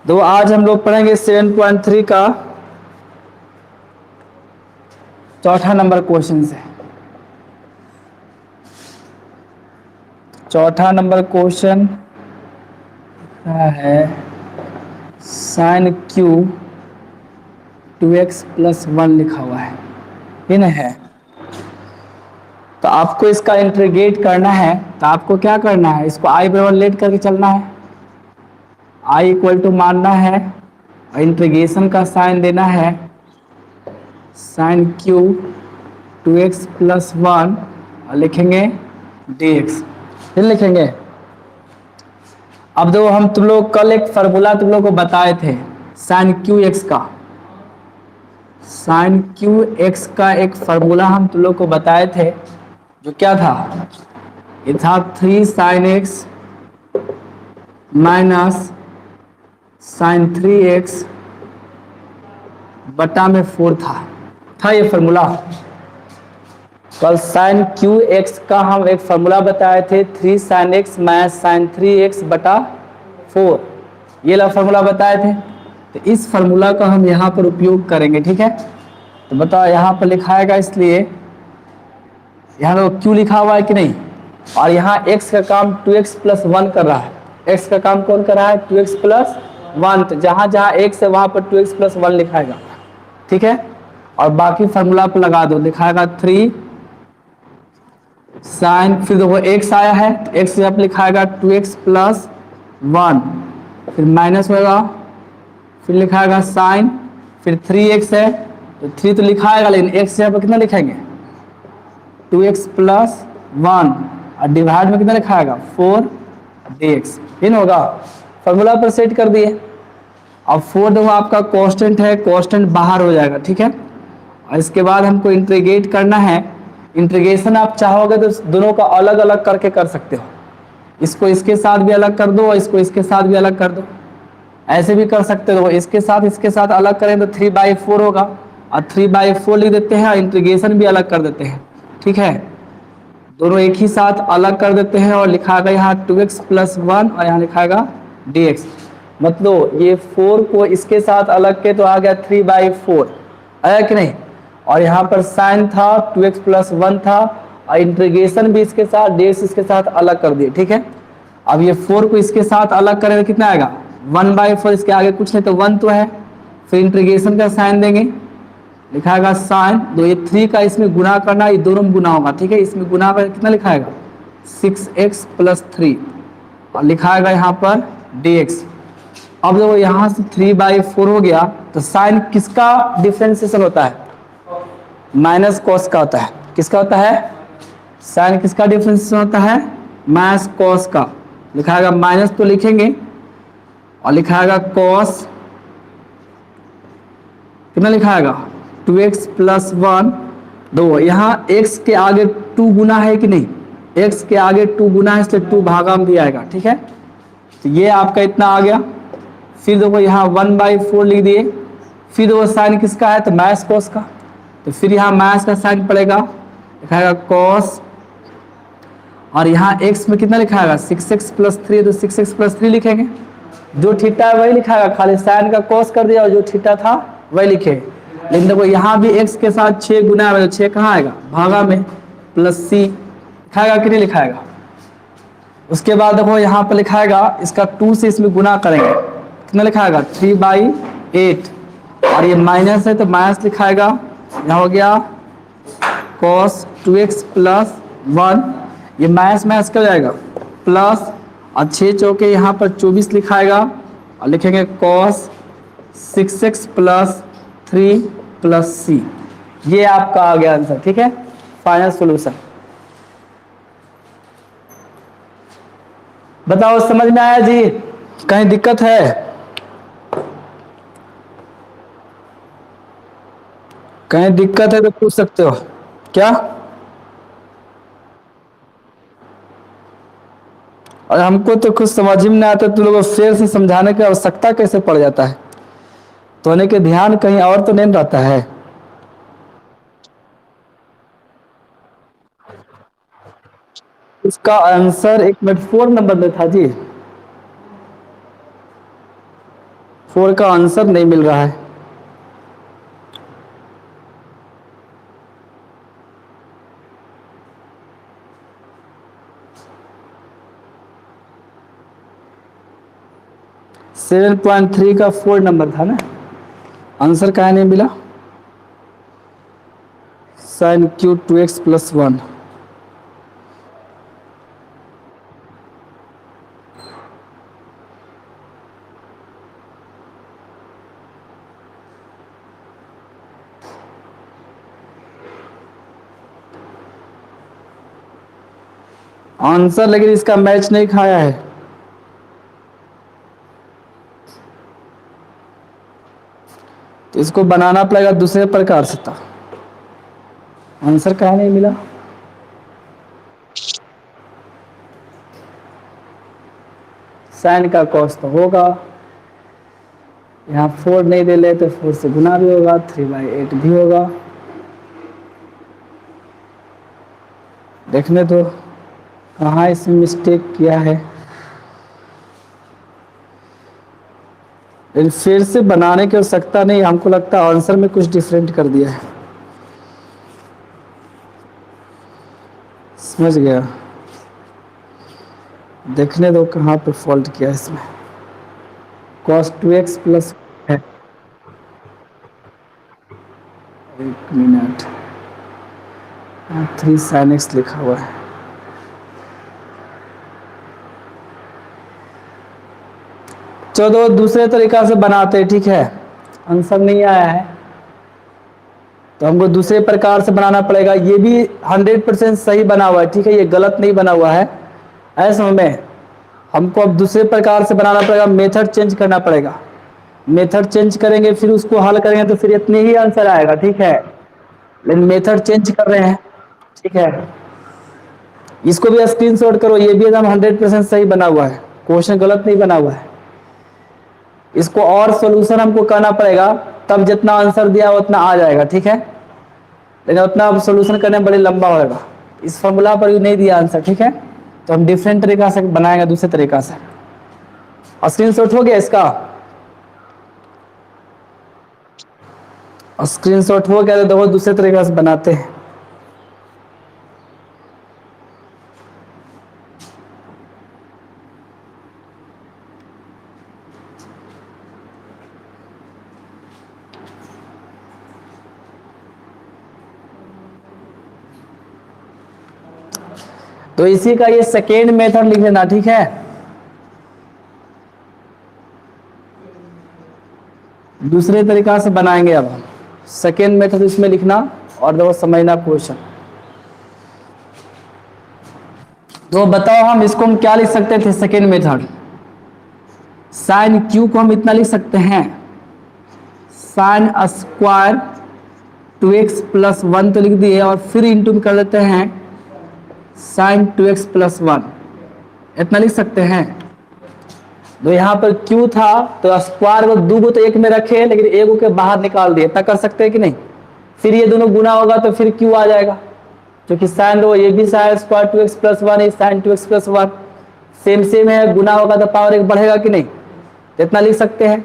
तो आज हम लोग पढ़ेंगे 7.3 का चौथा नंबर क्वेश्चन से। चौथा नंबर क्वेश्चन है साइन क्यू 2x+1 लिखा हुआ है, ये नहीं है। तो आपको इसका इंटीग्रेट करना है, तो आपको क्या करना है, इसको आई बराबर लेट करके चलना है। आई इक्वल टू मानना है और इंटीग्रेशन का साइन देना है साइन क्यू 2x+1 और लिखेंगे dx, फिर लिखेंगे। अब दो हम तुम लोग कल एक फार्मूला तुम लोग को बताए थे साइन क्यू एक्स का। साइन क्यू एक्स का एक फार्मूला हम तुम लोग को बताए थे, जो क्या था, ये था 3 sine x minus sign 3x बटा में 4 था ये फार्मूला। कल साइन क्यू एक्स का हम एक फार्मूला बताए थे 3 sine x minus sign 3x बटा 4, ये ला फार्मूला बताए थे। तो इस फार्मूला का हम यहाँ पर उपयोग करेंगे, ठीक है। तो बताओ यहाँ पर लिखाएगा, इसलिए यहाँ पर क्यू लिखा हुआ है कि नहीं, और यहाँ x का काम 2x+1 कर रहा है। x का काम कौन कर रहा है, 2x+1। तो जहाँ जहाँ x है वहाँ पर 2x+1 लिखाएगा, ठीक है। और बाकी फार्मूला पर लगा दो, लिखाएगा 3 साइन, फिर देखो x आया है तो x यहाँ पर लिखाएगा 2x+1, फिर माइनस होगा, फिर लिखाएगा साइन, फिर 3x है तो 3 तो लिखाएगा, लेकिन x यहाँ पर कितना लिखेंगे 2x+1 और डिवाइड में कितना लिखाएगा 4dx, ये होगा। फार्मूला पर सेट कर दिए। अब 4 देखो आपका कांस्टेंट है, कांस्टेंट बाहर हो जाएगा, ठीक है। और इसके बाद हमको इंटीग्रेट करना है। इंटीग्रेशन आप चाहोगे तो दोनों का अलग अलग करके कर सकते हो, इसको इसके साथ भी अलग कर दो और इसको इसके साथ भी अलग कर दो, ऐसे भी कर सकते हो। इसके साथ अलग करें तो 3/4 होगा, और 3/4 लिख देते हैं और इंटीग्रेशन भी अलग कर देते हैं, ठीक है। दोनों एक ही साथ अलग कर देते हैं और लिखाएगा यहाँ 2x+1 और यहाँ लिखाएगा dx। मतलब ये 4 को इसके साथ अलग के तो आ गया 3/4, आया कि नहीं। और यहाँ पर साइन था 2x+1 था और इंटीग्रेशन भी इसके साथ dx इसके साथ अलग कर दिए, ठीक है। अब ये 4 को इसके साथ अलग करें तो कितना आएगा 1/4, इसके आगे कुछ नहीं तो 1 तो है। फिर इंटीग्रेशन का साइन देंगे, लिखाएगा साइन, दो ये 3 का इसमें गुना करना, ये दोनों में गुना होगा, ठीक है। इसमें गुना कर कितना लिखाएगा 6x+3 और लिखाएगा यहाँ पर dx। अब देखो यहाँ से 3/4 हो गया, तो साइन किसका डिफरेंशिएशन होता है, माइनस कॉस का होता है। किसका होता है, साइन किसका डिफरेंशिएशन होता है, माइनस कॉस का। लिखाएगा माइनस तो लिखेंगे और लिखाएगा कॉस, कितना लिखाएगा 2x+1। दो यहाँ x के आगे 2 गुना है कि नहीं, x के आगे 2 गुना है, इसलिए 2 भागा में भी आएगा, ठीक है। तो ये आपका इतना आ गया। फिर देखो यहाँ 1/4 लिख दिए। फिर देखो साइन किसका है, तो माइनस कॉस का, तो फिर यहाँ माइनस का साइन पड़ेगा, लिखाएगा कॉस, और यहाँ x में कितना लिखाएगा 6x+3, तो 6x+3 लिखेंगे। जो थीटा है वही लिखाएगा, खाली साइन का कॉस कर दिया और जो थीटा था वही लिखे। लेकिन देखो यहाँ भी x के साथ 6 गुना है, तो 6 कहाँ आएगा भागा में, +c लिखाएगा कि नहीं लिखाएगा। उसके बाद देखो यहाँ पर लिखाएगा इसका 2 से इसमें गुना करेंगे, कितना लिखाएगा 3/8, और ये माइनस है तो माइनस लिखाएगा। यहाँ हो गया cos 2x+1, ये माइनस माइनस क्या हो जाएगा प्लस, और 6 चौके यहाँ पर 24 लिखाएगा और लिखेंगे cos 6x+3 c। ये आपका आ गया आंसर, ठीक है, फाइनल सॉल्यूशन। बताओ समझ में आया जी, कहीं दिक्कत है, कहीं दिक्कत है तो पूछ सकते हो क्या। और हमको तो कुछ समझ में नहीं आता, तुम लोगों को फिर से समझाने की आवश्यकता कैसे पड़ जाता है, तो उन्हें के ध्यान कहीं और तो नहीं रहता है। इसका आंसर 1 मिनट 4 नंबर में था जी। 4 का आंसर नहीं मिल रहा है। सेवन पॉइंट थ्री का 4 नंबर था ना, आंसर कहाँ नहीं मिला? Sign Q 2x + 1। आंसर लेकिन इसका मैच नहीं खाया है। तो इसको बनाना पड़ेगा दूसरे प्रकार से। था आंसर कहाँ नहीं मिला? साइन का कॉस तो होगा, यहाँ 4 नहीं दे ले तो 4 से गुना भी होगा, 3/8 भी होगा। देखने तो कहाँ इसमें मिस्टेक किया है। लेकिन फिर से बनाने की आवश्यकता नहीं, हमको लगता है आंसर में कुछ डिफरेंट कर दिया है। समझ गया? देखने दो कहाँ पे फॉल्ट किया इसमें। cos 2x प्लस है, 1 मिनट, 3 sin x लिखा हुआ है। चलो दूसरे तरीका से बनाते हैं, ठीक है? आंसर नहीं आया है तो हमको दूसरे प्रकार से बनाना पड़ेगा। ये भी 100% सही बना हुआ है, ठीक है? ये गलत नहीं बना हुआ है। ऐसे में हमको अब दूसरे प्रकार से बनाना पड़ेगा, मेथड चेंज करना पड़ेगा। मेथड चेंज करेंगे फिर उसको हल करेंगे तो फिर इतने ही आंसर आएगा, ठीक है? लेकिन मेथड चेंज कर रहे हैं, ठीक है? इसको भी स्क्रीनशॉट करो, ये भी एकदम 100% सही बना हुआ है, क्वेश्चन गलत नहीं बना हुआ है। इसको और सॉल्यूशन हमको करना पड़ेगा, तब जितना आंसर दिया उतना आ जाएगा, ठीक है? लेकिन उतना सॉल्यूशन करने में बड़ी लंबा होगा। इस फॉर्मूला पर भी नहीं दिया आंसर, ठीक है? तो हम डिफरेंट तरीका से बनाएंगे, दूसरे तरीका से। स्क्रीनशॉट हो गया इसका? स्क्रीनशॉट हो गया तो देखो दूसरे तरीका से बनाते हैं। तो इसी का ये सेकेंड मेथड लिख लेना, ठीक है? दूसरे तरीका से बनाएंगे अब हम। सेकेंड मेथड इसमें लिखना और देखो समझना क्वेश्चन। तो बताओ हम इसको हम क्या लिख सकते थे? सेकेंड मेथड साइन क्यू को हम इतना लिख सकते हैं, साइन स्क्वायर 2x + 1 तो लिख दिए, और फिर इंटू कर लेते हैं साइन 2x + 1, इतना लिख सकते हैं। तो यहाँ पर क्यू था तो स्क्वायर को 2 को तो 1 में रखे, लेकिन 1 के बाहर निकाल दिए, इतना कर सकते हैं कि नहीं? फिर ये दोनों गुना होगा तो फिर क्यू आ जाएगा, क्योंकि साइन दो, ये भी साइन स्क्वायर 2x + 1 है, साइन 2x + 1 सेम है, गुना होगा तो पावर 1 बढ़ेगा कि नहीं? तो इतना लिख सकते हैं।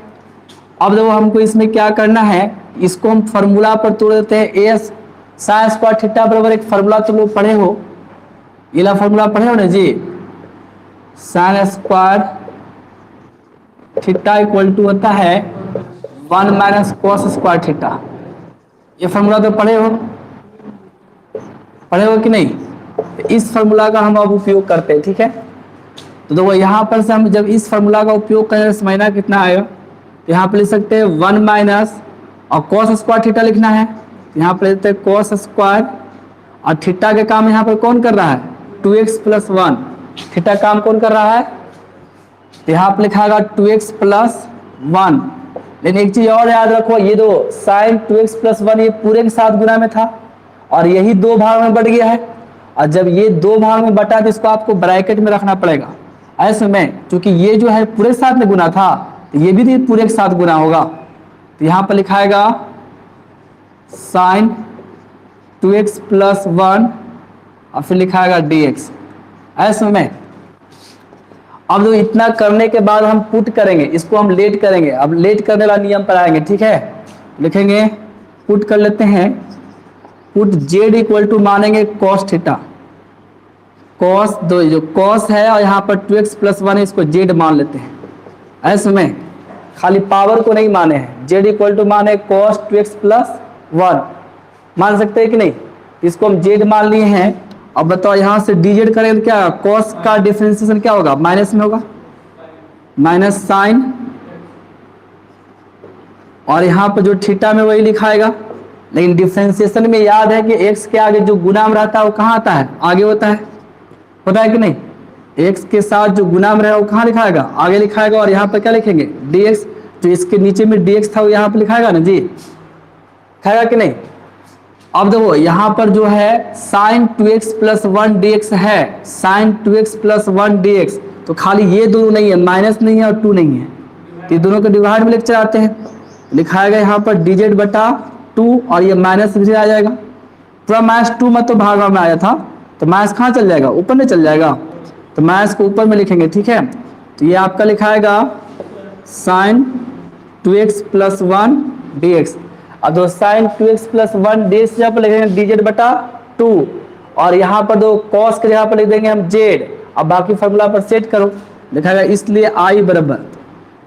अब देखो हमको इसमें क्या करना है, इसको हम फार्मूला पर तोड़ देते हैं। एस साइन स्क्वायर थीटा बराबर एक फार्मूला तो लोग पढ़े हो, ये फार्मूला पढ़े हो ना जी? Sine square theta equal to होता है 1 - cos स्क्वायर थीटा। ये फार्मूला तो पढ़े हो कि नहीं? तो इस फार्मूला का हम अब उपयोग करते हैं, ठीक है? तो देखो यहाँ पर से हम जब इस फार्मूला का उपयोग करें समझना कितना आएगा। तो यहाँ पर लिख सकते हैं 1 और cos स्क्वायर थीटा लिखना है, यहाँ पर लिखते हैं cos स्क्वायर, और थीटा के काम यहाँ पर कौन कर रहा है? 2x + 1। थीटा काम कौन कर रहा है? तो यहाँ पर लिखा होगा 2x + 1। लेकिन एक चीज और याद रखो, ये दो साइन 2x + 1 ये पूरे के साथ गुना में था, और यही 2 भाग में बट गया है। और जब ये 2 भाग में बटा तो इसको आपको ब्रैकेट में रखना पड़ेगा। ऐसे में क्योंकि ये जो है पूरे के साथ में गुना था, तो ये भी पूरे के साथ गुना होगा। तो यहाँ पर लिखाएगा साइन 2x + 1 और फिर लिखाएगा dx। ऐसे में अब जो इतना करने के बाद हम पुट करेंगे, इसको हम लेट करेंगे। अब लेट करने वाला नियम पर आएंगे, ठीक है। लिखेंगे, पुट कर लेते हैं, पुट जेड इक्वल टू मानेंगे कॉस थीटा, कॉस दो जो कॉस है और यहाँ पर 2x प्लस 1 है, इसको जेड मान लेते हैं। ऐसे में खाली पावर को नहीं माने हैं, जेड इक्वल टू माने कॉस 2x प्लस 1 मान सकते हैं कि नहीं, इसको हम जेड मान लिए हैं। अब बताओ यहाँ से dz करेंगे तो क्या, कॉस का डिफरेंशिएशन क्या होगा, माइनस में होगा, माइनस साइन, और यहाँ पर जो थीटा में वही लिखाएगा। लेकिन डिफरेंशिएशन में याद है कि x के आगे जो गुना में रहता है वो कहाँ आता है, आगे होता है, पता है कि नहीं। x के साथ जो गुना में रहेगा वो कहाँ लिखाएगा, आगे लिखाएगा। और यहाँ पर क्या लिखेंगे, dx, जो इसके नीचे में dx था वो यहाँ पर लिखाएगा ना जी, लिखाएगा कि नहीं। अब देखो यहाँ पर जो है sin 2x प्लस 1 dx है, sin 2x प्लस 1 dx, तो खाली ये दोनों नहीं है, माइनस नहीं है और 2 नहीं है, तो ये दोनों को डिवाइड में लेकर चलाते हैं, लिखाएगा यहाँ पर dz बटा 2 और ये माइनस भी आ जाएगा। पूरा माइनस 2 मत तो भागा में आया था, तो माइनस कहाँ चल जाएगा, ऊपर में चल जाएगा, तो माइनस को ऊपर में लिखेंगे, ठीक है। तो ये आपका लिखाएगा sin 2x प्लस 1 dx। अब दो sin 2x प्लस 1 dx यहाँ पर लिखेंगे dz बटा 2, और यहाँ पर दो cos के जगह पर लिख देंगे हम z। अब बाकी फॉर्मूला पर सेट करो, लिखाएगा इसलिए i बराबर,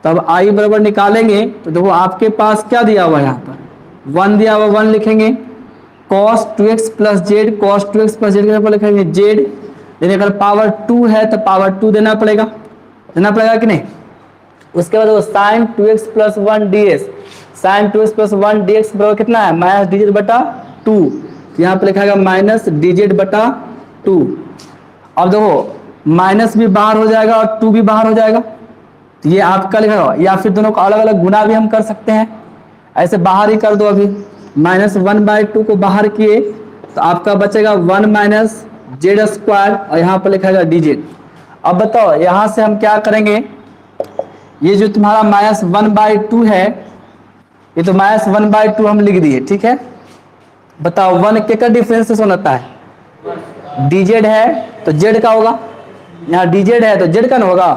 तब i बराबर निकालेंगे तो देखो आपके पास क्या दिया हुआ है, यहाँ पर 1 दिया हुआ, 1 लिखेंगे, cos 2x plus z, cos 2x plus z के जगह पर लिखेंगे z, लेकिन अगर पावर 2 है तो पावर 2 देना पड़ेगा कि नहीं। उसके बाद sin 2x plus 1 ds, sin 2x plus 1 dx बराबर कितना है, माइनस dz बटा 2, तो यहाँ पे लिखाएगा माइनस dz बटा 2। अब देखो माइनस भी बाहर हो जाएगा और 2 भी बाहर हो जाएगा, तो ये आपका लिखा हुआ, या फिर दोनों को अलग अलग गुना भी हम कर सकते हैं, ऐसे बाहर ही कर दो। अभी माइनस 1/2 को बाहर किए तो आपका बचेगा 1 माइनस जेड स्क्वायर, और यहाँ पर लिखाएगा dz। अब बताओ यहाँ से हम क्या करेंगे, ये जो तुम्हारा माइनस 1/2 है, ये तो माइनस 1/2 हम लिख दिए, ठीक है। बताओ 1 के का डिफरेंशिएशन होता है, dz है तो z का होगा, यहाँ dz है तो z का ना होगा,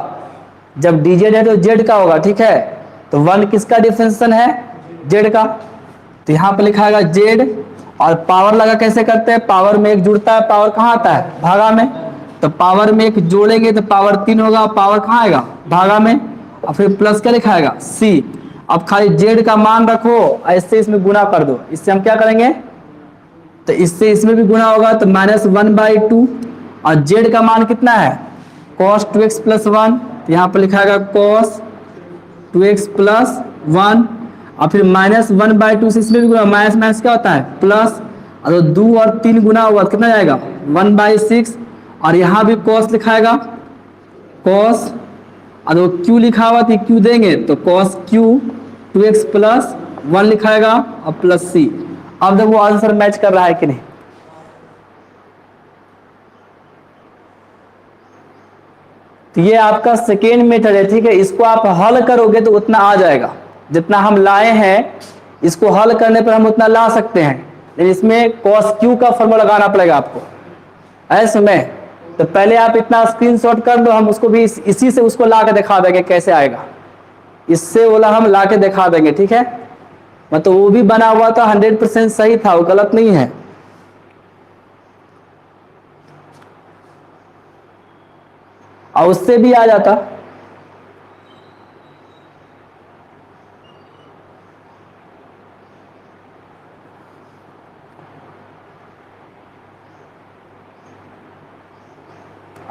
जब dz है तो z का होगा, ठीक है। तो 1 किसका डिफरेंशिएशन है, z का, तो यहाँ पे लिखाएगा z। और पावर लगा कैसे करते हैं, पावर में एक जुड़ता है, पावर कहाँ आता है, भागा में, तो पावर में एक जोड़ेंगे तो पावर 3 होगा, पावर कहाँ आएगा, भागा में, और फिर प्लस क्या लिखाएगा c। अब खाली z का मान रखो, ऐसे इसमें गुना कर दो, इससे हम क्या करेंगे, तो इससे इसमें भी गुना होगा, तो माइनस 1/2, और z का मान कितना है, cos 2x प्लस 1, तो यहाँ पर लिखाएगा cos 2x प्लस 1, और फिर माइनस 1/2 से इसमें भी गुना, माइनस माइनस क्या होता है प्लस, और 2 और 3 गुना हुआ कितना जाएगा 1/6, और यहाँ भी cos लिखाएगा, cos, और q लिखा हुआ तो q देंगे तो cos q 2x प्लस 1 लिखाएगा और प्लस c। अब देखो आंसर मैच कर रहा है कि नहीं, तो ये आपका सेकेंड मेथड है, ठीक है। इसको आप हल करोगे तो उतना आ जाएगा, जितना हम लाए हैं इसको हल करने पर हम उतना ला सकते हैं, लेकिन इसमें cos q का फॉर्मूला लगाना पड़ेगा आपको ऐसे में। तो पहले आप इतना स्क्रीनशॉट कर दो, हम उसको भी इसी से उसको ला के दिखा देंगे कैसे आएगा, इससे बोला हम ला के दिखा देंगे, ठीक है। मतलब वो भी बना हुआ था 100% सही था, वो गलत नहीं है। और उससे भी आ जाता,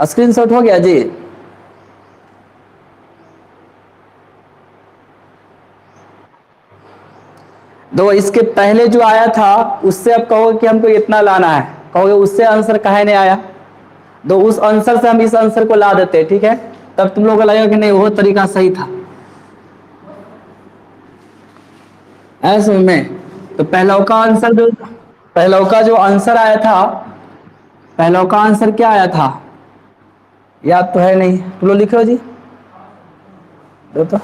स्क्रीनशॉट हो गया जी। दो इसके पहले जो आया था उससे अब कहोगे कि हमको इतना लाना है, कहोगे उससे आंसर काहे नहीं आया, दो उस आंसर से हम इस आंसर को ला देते, ठीक है। तब तुम लोगों को लगेगा कि नहीं वो तरीका सही था ऐसे में। तो पहला का आंसर जो पहला का जो आंसर आया था, पहला का आंसर क्या आया था याद तो है नहीं, तुम लोग लिख लो जी, दो तो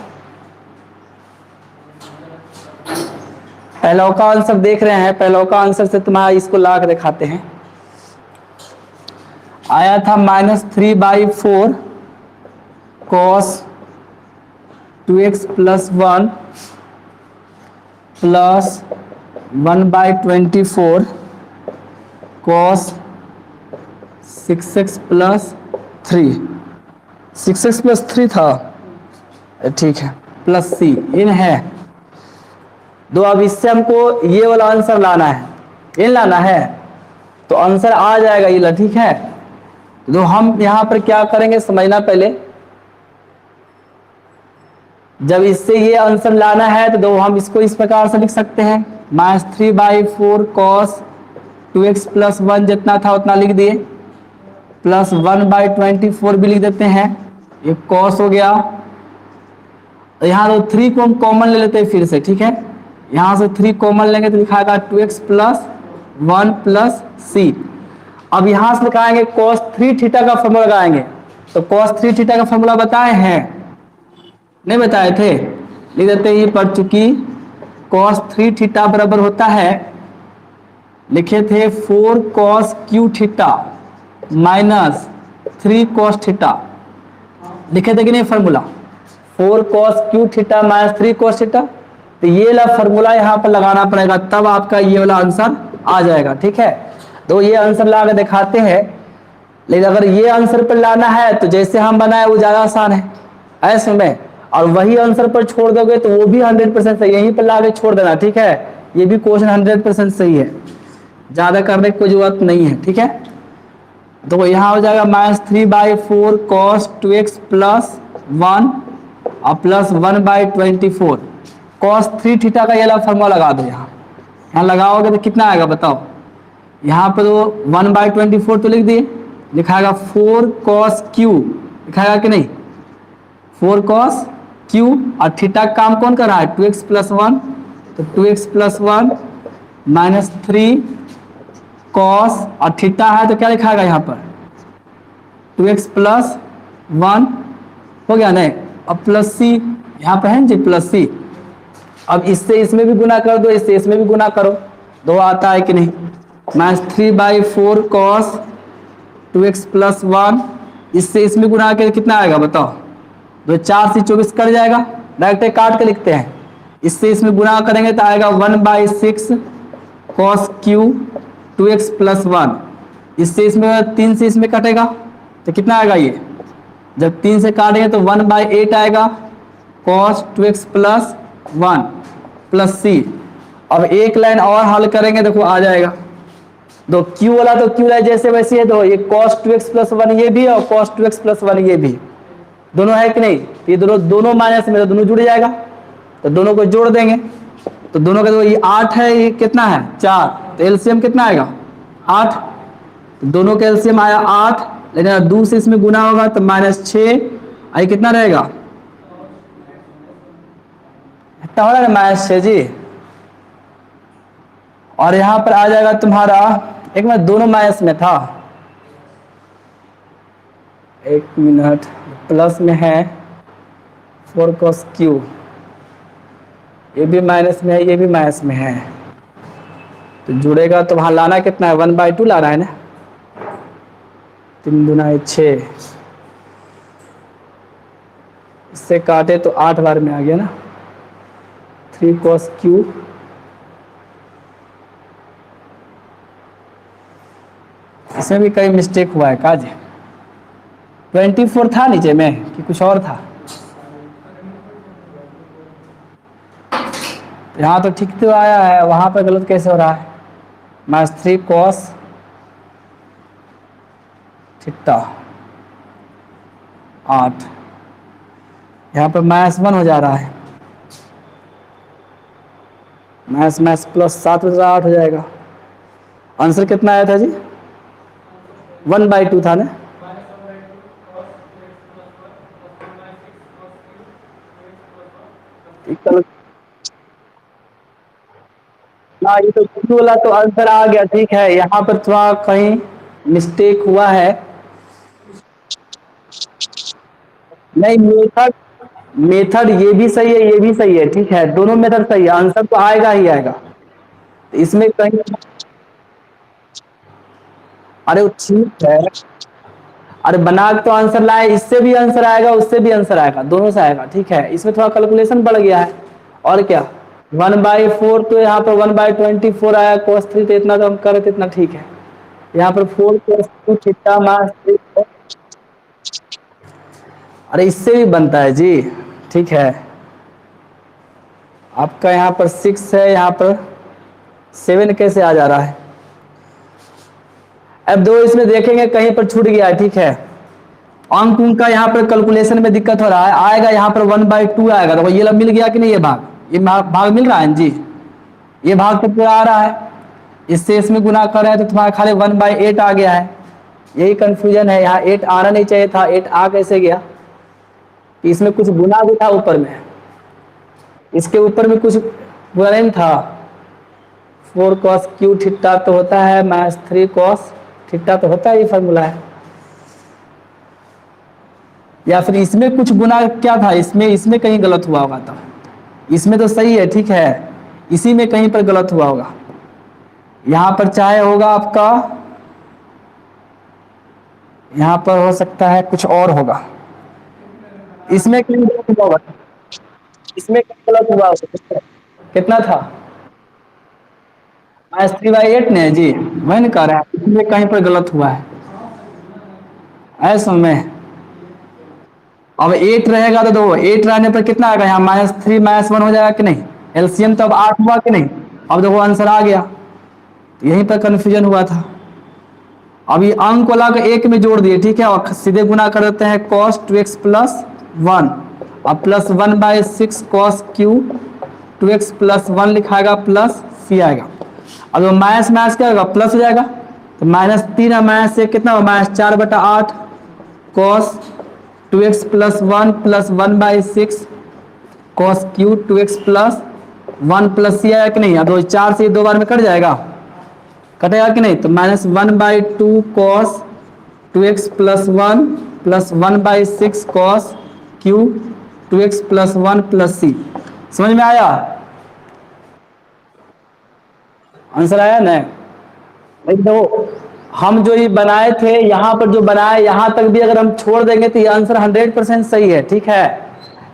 पहला का आंसर देख रहे हैं, पहला का आंसर से तुम्हारा इसको ला कर दिखाते हैं। आया था -3/4 cos 2x plus 1 plus 1/24 cos 6x plus 3, 6x plus 3 था, ठीक है, प्लस सी इन है दो। अब इससे हमको ये वाला आंसर लाना है, इन लाना है, तो आंसर आ जाएगा ये, ठीक है। तो हम यहां पर क्या करेंगे समझना पहले, जब इससे ये आंसर लाना है तो हम इसको इस प्रकार से लिख सकते हैं, -3/4 cos 2x प्लस 1 जितना था उतना लिख दिए, प्लस 1/24 भी लिख देते हैं, ये cos हो गया। यहाँ तो 3 को हम कॉमन ले लेते हैं फिर से, ठीक है, यहां से 3 कॉमन लेंगे तो लिखाएगा 2x प्लस 1 प्लस c। अब यहां से लिखाएंगे cos 3 थीटा का फॉर्मूला लगाएंगे, तो cos 3 थीटा का फॉर्मूला बताए हैं, नहीं बताए थे, लिख देते हैं, ये पढ़ चुकी, cos 3 थीटा बराबर होता है, लिखे थे 4 cos q theta minus 3 cos theta, लिखे थे कि नहीं formula, 4 cos q theta minus 3 cos theta. तो ये वाला फॉर्मूला यहाँ पर लगाना पड़ेगा, तब आपका ये वाला आंसर आ जाएगा, ठीक है। तो ये आंसर ला के दिखाते हैं, लेकिन अगर ये आंसर पर लाना है तो जैसे हम बनाए वो ज्यादा आसान है ऐसे में, और वही आंसर पर छोड़ दोगे तो वो भी 100% सही, यहीं पर ला के छोड़ देना, ठीक है। ये भी क्वेश्चन 100% सही है, ज्यादा करने की कोई जरूरत नहीं है, ठीक है। तो यहाँ हो जाएगा -3/4 cos 2x प्लस 1 और प्लस 1/24 cos 3 थीटा का ये फॉर्मूला लगा दो, यहाँ लगाओगे तो कितना आएगा बताओ, यहाँ पर तो 1/24 तो लिख दिए, लिखाएगा 4 cos q, लिखाएगा कि नहीं, 4 cos q, और थीटा का काम कौन कर रहा है, 2x प्लस 1, तो 2x प्लस 1 माइनस 3 cos, और थीटा है तो क्या लिखाएगा यहाँ पर 2x प्लस 1 हो गया नहीं, अब प्लस सी यहाँ पर है जी, प्लस सी। अब इससे इसमें भी गुना कर दो, इससे इसमें भी गुना करो, 2 आता है कि नहीं, -3/4 cos 2x प्लस 1, इससे इसमें गुना करके कितना आएगा बताओ, 2 4 से 24 कट जाएगा, डायरेक्ट काट के लिखते हैं, इससे इसमें गुना करेंगे तो आएगा 1/6 cos q 2x प्लस 1, इससे इसमें 3 से इसमें कटेगा तो कितना आएगा, ये जब 3 से काटेंगे तो 1/8 आएगा cos 2x plus 1 plus c। अब एक लाइन और हल करेंगे, देखो आ जाएगा, दो q वाला तो q जैसे वैसे है, तो ये cos 2x प्लस 1 ये भी और cos 2x प्लस 1 ये भी, दोनों है कि नहीं, ये दोनों माइनस में, तो दोनों जुड़ जाएगा, तो दोनों को जोड़ देंगे, तो दोनों का, तो ये 8 है, ये कितना है 4, तो एलसीएम कितना आएगा 8, तो दोनों का एलसीएम आया 8, लेकिन 2 से इसमें गुना होगा तो -6, आई कितना रहेगा, इतना हो रहा है -6 जी। और यहां पर आ जाएगा तुम्हारा, एक मिनट दोनों माइनस में था, एक मिनट, प्लस में है 4 cos q, ये भी माइनस में है, ये भी माइनस में है, तो जुड़ेगा तो वहां लाना कितना है 1/2 लाना है ना, 3 दूना 6, इससे काटे तो 8 बार में आ गया ना, 3 cos q, इसमें भी कई मिस्टेक हुआ है काज, 24 था नीचे में कि कुछ और था, यहाँ तो ठीक तो आया है, वहां पर गलत कैसे हो रहा है, -3 cos थीटा 8, यहाँ पर -1 हो जा रहा है, +7 8 हो जाएगा, आंसर कितना आया था जी 1/2 था ना, हाँ ये तो दोनों वाला तो आंसर आ गया, ठीक है, यहाँ पर थोड़ा कहीं मिस्टेक हुआ है, नहीं मेथड ये भी सही है, ये भी सही है, ठीक है, दोनों मेथड सही है, आंसर तो आएगा ही आएगा, तो इसमें कहीं, अरे वो ठीक है, अरे बना के तो आंसर लाए, इससे भी आंसर आएगा, उससे भी आंसर आएगा, दोनों से आएगा, ठीक है। इसमें थोड़ा कैलकुलेशन बढ़ गया है और क्या। 1/4 तो यहाँ पर 1/24 आया, cos 3 तो इतना तो हम कर रहे थे, इतना ठीक है। यहाँ पर 4 cos 2 थीटा माइनस 3। अरे इससे भी बनता है जी, ठीक है। आपका यहाँ पर 6 है, यहाँ पर 7 कैसे आ जा रहा है। अब दो इसमें देखेंगे कहीं पर छूट गया है, ठीक है। अंक उनका यहाँ पर कैलकुलेशन में दिक्कत हो रहा है, आएगा यहाँ पर 1/2 आएगा, तो ये मिल गया कि नहीं, ये भाग, ये भाग मिल रहा है जी, ये भाग तो पूरा आ रहा है, इससे इसमें गुना कर रहे हैं तो तुम्हारा खाली 1/8 आ गया है। यही कंफ्यूजन है, यहाँ 8 आना नहीं चाहिए था, 8 आ कैसे गया, इसमें कुछ गुना भी था ऊपर में, इसके ऊपर में कुछ गुना नहीं था। 4 cos क्यू थीटा तो होता है माइनस 3 cos थीटा तो होता है, ये फॉर्मूला है। या फिर इसमें कुछ गुना क्या था, इसमें कहीं गलत हुआ होगा, तो इसमें तो सही है, ठीक है, इसी में कहीं पर गलत हुआ होगा। यहां पर चाहे होगा आपका, यहां पर हो सकता है कुछ और होगा, इसमें कहीं गलत हुआ होगा, इसमें कहीं गलत हुआ होगा। कितना था, -3/8 ने जी, वही नहीं कह रहे हैं, इसमें कहीं पर गलत हुआ है ऐसा में। अब 8 रहेगा तो दो, 8 रहने पर कितना आएगा, यहाँ -3 -1 हो जाएगा कि नहीं, एलसीएम तो अब 8 हुआ कि नहीं। अब देखो आंसर आ गया, तो यहीं पर कंफ्यूजन हुआ था। अब ये अंक वाला को एक में जोड़ दिए, ठीक है, और सीधे गुना कर देते हैं cos 2x + 1, अब +1/6 cos क्यू 2x + 1 लिखाएगा, प्लस सी आएगा। अब माइनस माइनस क्या होगा, प्लस हो जाएगा, तो -3 और -1 कितना होगा, -4/8 cos 2x + 1 + 1/6 cos Q 2x + 1 plus सी आया कि नहीं। अब 4 से 2 बार में कट जाएगा, कटेगा कि नहीं, तो -1/2 cos 2x + 1 + 1/6 cos Q 2x + 1 plus सी। समझ में आया, आंसर आया ना। देखो हम जो ये बनाए थे, यहाँ पर जो बनाए, यहाँ तक भी अगर हम छोड़ देंगे तो ये आंसर 100% सही है, ठीक है।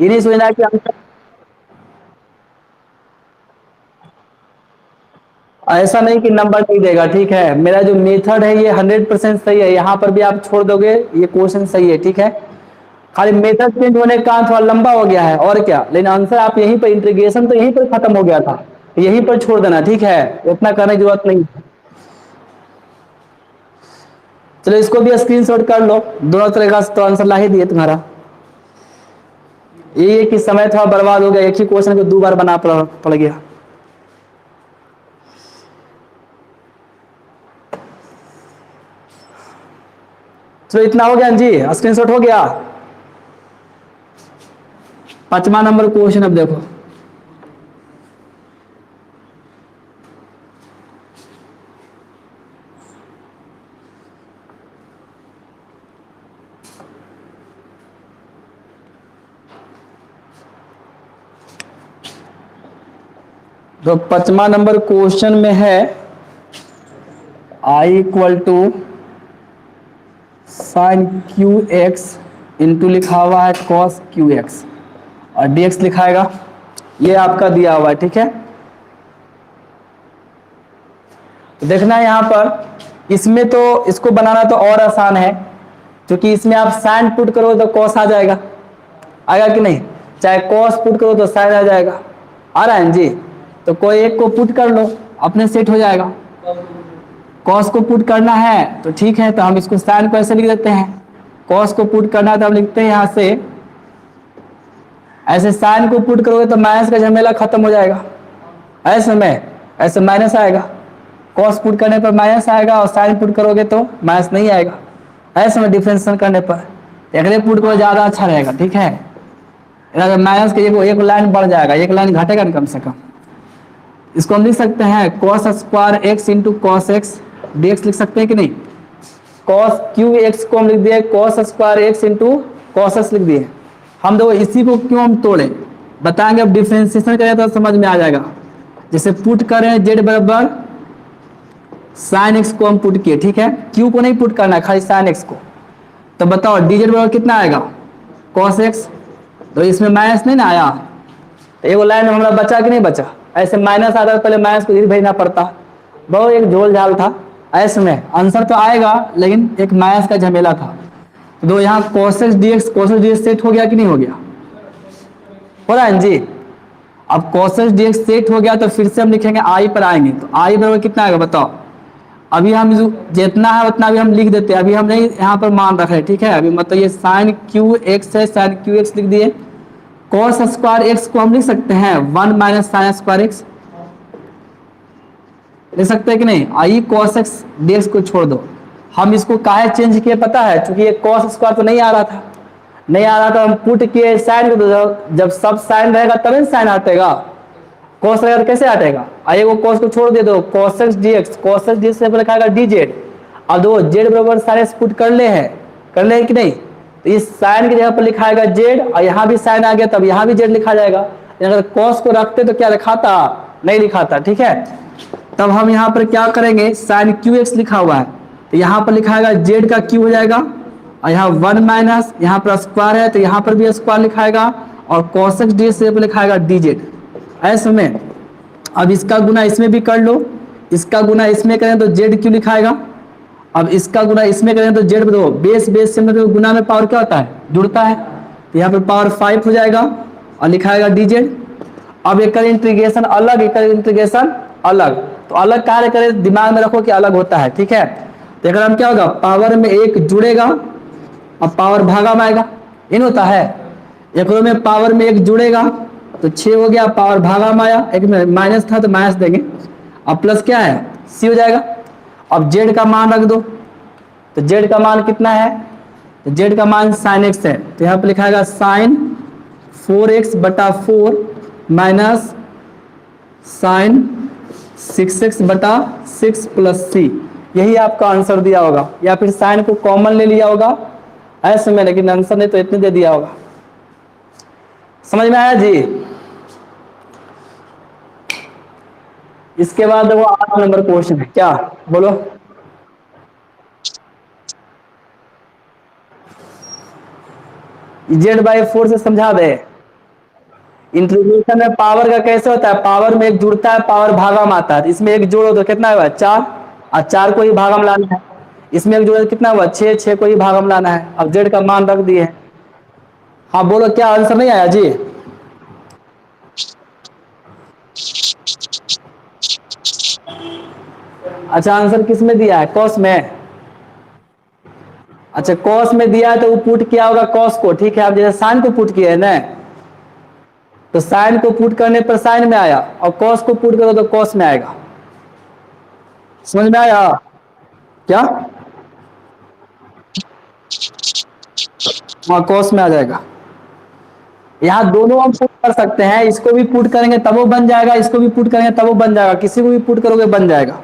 ये नहीं सोचना कि आंसर ऐसा नहीं कि नंबर नहीं देगा, ठीक है। मेरा जो मेथड है ये 100% सही है, यहाँ पर भी आप छोड़ दोगे ये क्वेश्चन सही है, ठीक है। खाली मेथड चेंज होने का थोड़ा लंबा हो गया है और क्या, लेकिन आंसर आप यहीं पर, इंटीग्रेशन तो यहीं पर खत्म हो गया था, यहीं पर छोड़ देना, ठीक है, इतना करने की जरूरत नहीं। चलो इसको भी स्क्रीनशॉट कर लो, दोनों तरह का तो आंसर ला ही दिए तुम्हारा। ये कि समय थोड़ा बर्बाद हो गया, एक ही क्वेश्चन को 2 बार बना पड़ गया। चलो इतना हो गया जी, स्क्रीनशॉट हो गया। 5वां नंबर क्वेश्चन अब देखो, तो 5वां नंबर क्वेश्चन में है I = sin QX इंटू लिखा हुआ है cos QX और dx लिखाएगा, ये आपका दिया हुआ है, ठीक है। तो देखना है यहाँ पर, इसमें तो इसको बनाना तो और आसान है, क्योंकि इसमें आप sin पुट करो तो cos आ जाएगा, आएगा कि नहीं, चाहे cos पुट करो तो sin आ जाएगा, आ रहा है जी। तो कोई एक को पुट कर लो, अपने सेट हो जाएगा। cos को पुट करना है तो ठीक है, तो हम इसको sin को ऐसे लिख देते हैं, cos को पुट करना है तो हम लिखते हैं यहाँ से ऐसे, sin को पुट करोगे तो माइनस का झमेला खत्म हो जाएगा, ऐसे में ऐसे माइनस आएगा, cos पुट करने पर माइनस आएगा और sin पुट करोगे तो माइनस नहीं आएगा, ऐसे में डिफरेंशिएशन करने पर अगले पुट को ज़्यादा अच्छा रहेगा, ठीक है। माइनस के एक लाइन बढ़ जाएगा, एक लाइन घटेगा कम से कम। इसको हम लिख सकते हैं cos² x into cos x dx लिख सकते हैं कि नहीं। cos QX को हम लिख दिए cos² x into cos x लिख दिए। हम देखो इसी को क्यों हम तोड़े बताएंगे, अब डिफरेंशिएशन करें तो समझ में आ जाएगा। जैसे पुट करें z बराबर sin x को हम पुट किए, ठीक है, q को नहीं पुट करना है, खाली sin x को, तो बताओ dz बराबर कितना आएगा, cos x। तो इसमें माइनस नहीं ना आया, तो एक लाइन में हमारा बचा कि नहीं बचा, ऐसे माइनस आता तो पहले माइनस को इधर भेजना पड़ता, बहुत एक झोल झाल था। ऐसे में आंसर तो आएगा लेकिन एक माइनस का झमेला था। तो यहाँ cos x dx सेट हो गया कि नहीं हो गया, हो रहा है जी। अब cos x dx सेट हो गया तो फिर से हम लिखेंगे i पर आएंगे, तो i बराबर कितना आएगा बताओ। अभी हम जितना है उतना भी हम लिख देते हैं, अभी हम नहीं यहाँ पर मान रख रहे, ठीक है। अभी मतलब ये साइन क्यू एक्स है, साइन क्यू एक्स लिख दिए। कॉस स्क्वायर एक्स को हम लिख सकते हैं 1 माइनस साइन स्क्वायर एक्स, लिख सकते हैं कि नहीं। आई कॉस एक्स डीएक्स को छोड़ दो। हम इसको काहे चेंज किए पता है, क्योंकि ये कॉस स्क्वायर तो नहीं आ रहा था, नहीं आ रहा था, हम पुट किए साइन को। तो जब सब साइन रहेगा तभी साइन हटेगा, कॉस रहेगा तो कैसे हटेगा। आइए वो कॉस को छोड़ दे दो, cos x dx, cos x dx से लिखाएगा डीजेड। अब दो जेड बराबर सारे पुट कर ले हैं, कर ले कि नहीं। तो इस साइन की जगह पर लिखाएगा जेड, और यहाँ भी साइन आ गया तब यहाँ भी जेड लिखा जाएगा। अगर कॉस को रखते तो क्या लिखाता, नहीं लिखाता, ठीक है। तब हम यहाँ पर क्या करेंगे, साइन क्यू एक्स लिखा हुआ है तो यहाँ पर लिखाएगा जेड का क्यू हो जाएगा, और यहाँ 1 माइनस यहाँ पर स्क्वायर है तो यहाँ पर भी स्क्वायर लिखाएगा, और कॉस एक्स डी से लिखाएगा डीजेड। ऐसे में अब इसका गुना इसमें भी कर लो, इसका गुना इसमें करें तो जेड क्यू लिखाएगा, अब इसका गुना इसमें करें तो जेड दो, बेस बेस से मतलब गुना में पावर क्या होता है, जुड़ता है। तो यहाँ पर पावर 5 हो जाएगा और लिखाएगा डीजेड। अब एक इंटीग्रेशन अलग, एक इंटीग्रेशन अलग, तो अलग कार्य करें, दिमाग में रखो कि अलग होता है, ठीक है। तो अगर हम क्या होगा, पावर में एक जुड़ेगा और पावर भागा में आएगा, इन होता है। एक में पावर में एक जुड़ेगा तो 6 हो गया, पावर भागा में आया, एक में माइनस था तो माइनस देंगे, अब प्लस क्या है सी हो जाएगा। अब जेड का मान रख दो, तो जेड का मान कितना है, तो जेड का मान साइन एक्स है, तो यहाँ पे लिखाएगा साइन 4x बटा 4 माइनस साइन 6x बटा 6 प्लस सी, यही आपका आंसर दिया होगा। या फिर साइन को कॉमन ले लिया होगा ऐसे में, लेकिन आंसर ने तो इतने दे दिया होगा। समझ में आया जी। इसके बाद वो 8 नंबर क्वेश्चन है, क्या बोलो। Z/4 से समझा दे। इंटीग्रेशन में पावर का कैसे होता है, पावर में एक जुड़ता है, पावर भागा में आता है। इसमें एक जोड़ो तो कितना हुआ 4, और 4 को ही भागा में लाना है। इसमें एक जोड़ो तो कितना हुआ 6, 6 को ही भागा में लाना है। अब जेड का मान रख दिए। हाँ बोलो, क्या आंसर नहीं आया जी। अच्छा आंसर किस में दिया है, कॉस में। अच्छा कॉस में दिया है तो वो पुट किया होगा कॉस को, ठीक है। अब जैसे साइन को पुट किया है ना, तो साइन को पुट करने पर साइन में आया, और कॉस को पुट करो तो कॉस में आएगा। समझ में आया क्या, हाँ कॉस में आ जाएगा। यहाँ दोनों हम पुट कर सकते हैं, इसको भी पुट करेंगे तब वो बन जाएगा, इसको भी पुट करेंगे तब वो बन जाएगा, किसी को भी पुट करोगे बन जाएगा।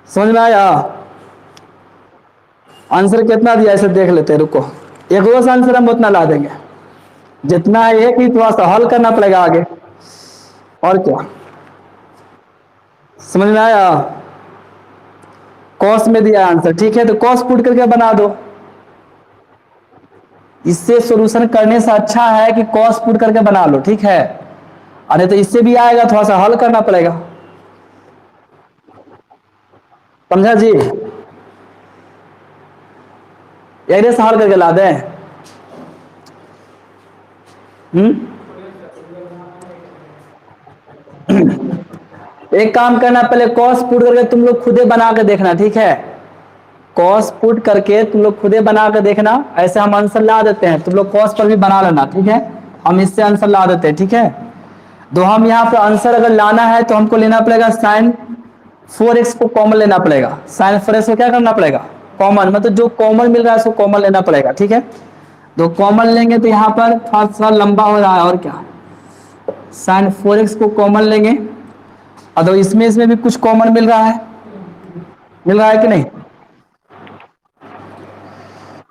समझ में आया। आंसर कितना दिया इसे देख लेते हैं, रुको एक रोज आंसर हम उतना ला देंगे, जितना है एक ही थोड़ा सा हल करना पड़ेगा आगे, और क्या। समझ में आया। कॉस में दिया आंसर, ठीक है, तो कॉस पुट करके बना दो। इससे सॉल्यूशन करने से अच्छा है कि कॉस पुट करके बना लो, ठीक है। अरे तो इससे भी आएगा, थोड़ा सा हल करना पड़ेगा, समझा जी। ऐसे से हल करके ला दें। एक काम करना, पहले कॉस पुट करके तुम लोग खुदे बना के देखना, ठीक है। कॉस पुट करके तुम लोग खुदे बना के देखना, ऐसे हम आंसर ला देते हैं, तुम लोग कॉस पर भी बना लेना, ठीक है। हम इससे आंसर ला देते हैं, ठीक है। तो हम यहाँ पर आंसर अगर लाना है तो हमको लेना पड़ेगा साइन 4x को कॉमन लेना पड़ेगा। साइन 4x को क्या करना पड़ेगा, कॉमन, मतलब जो कॉमन मिल रहा है उसको कॉमन लेना पड़ेगा, ठीक है। तो कॉमन लेंगे तो यहाँ पर थोड़ा सा लंबा हो रहा है, और क्या, साइन 4x को कॉमन लेंगे, और तो इसमें भी कुछ कॉमन मिल रहा है, मिल रहा है कि नहीं।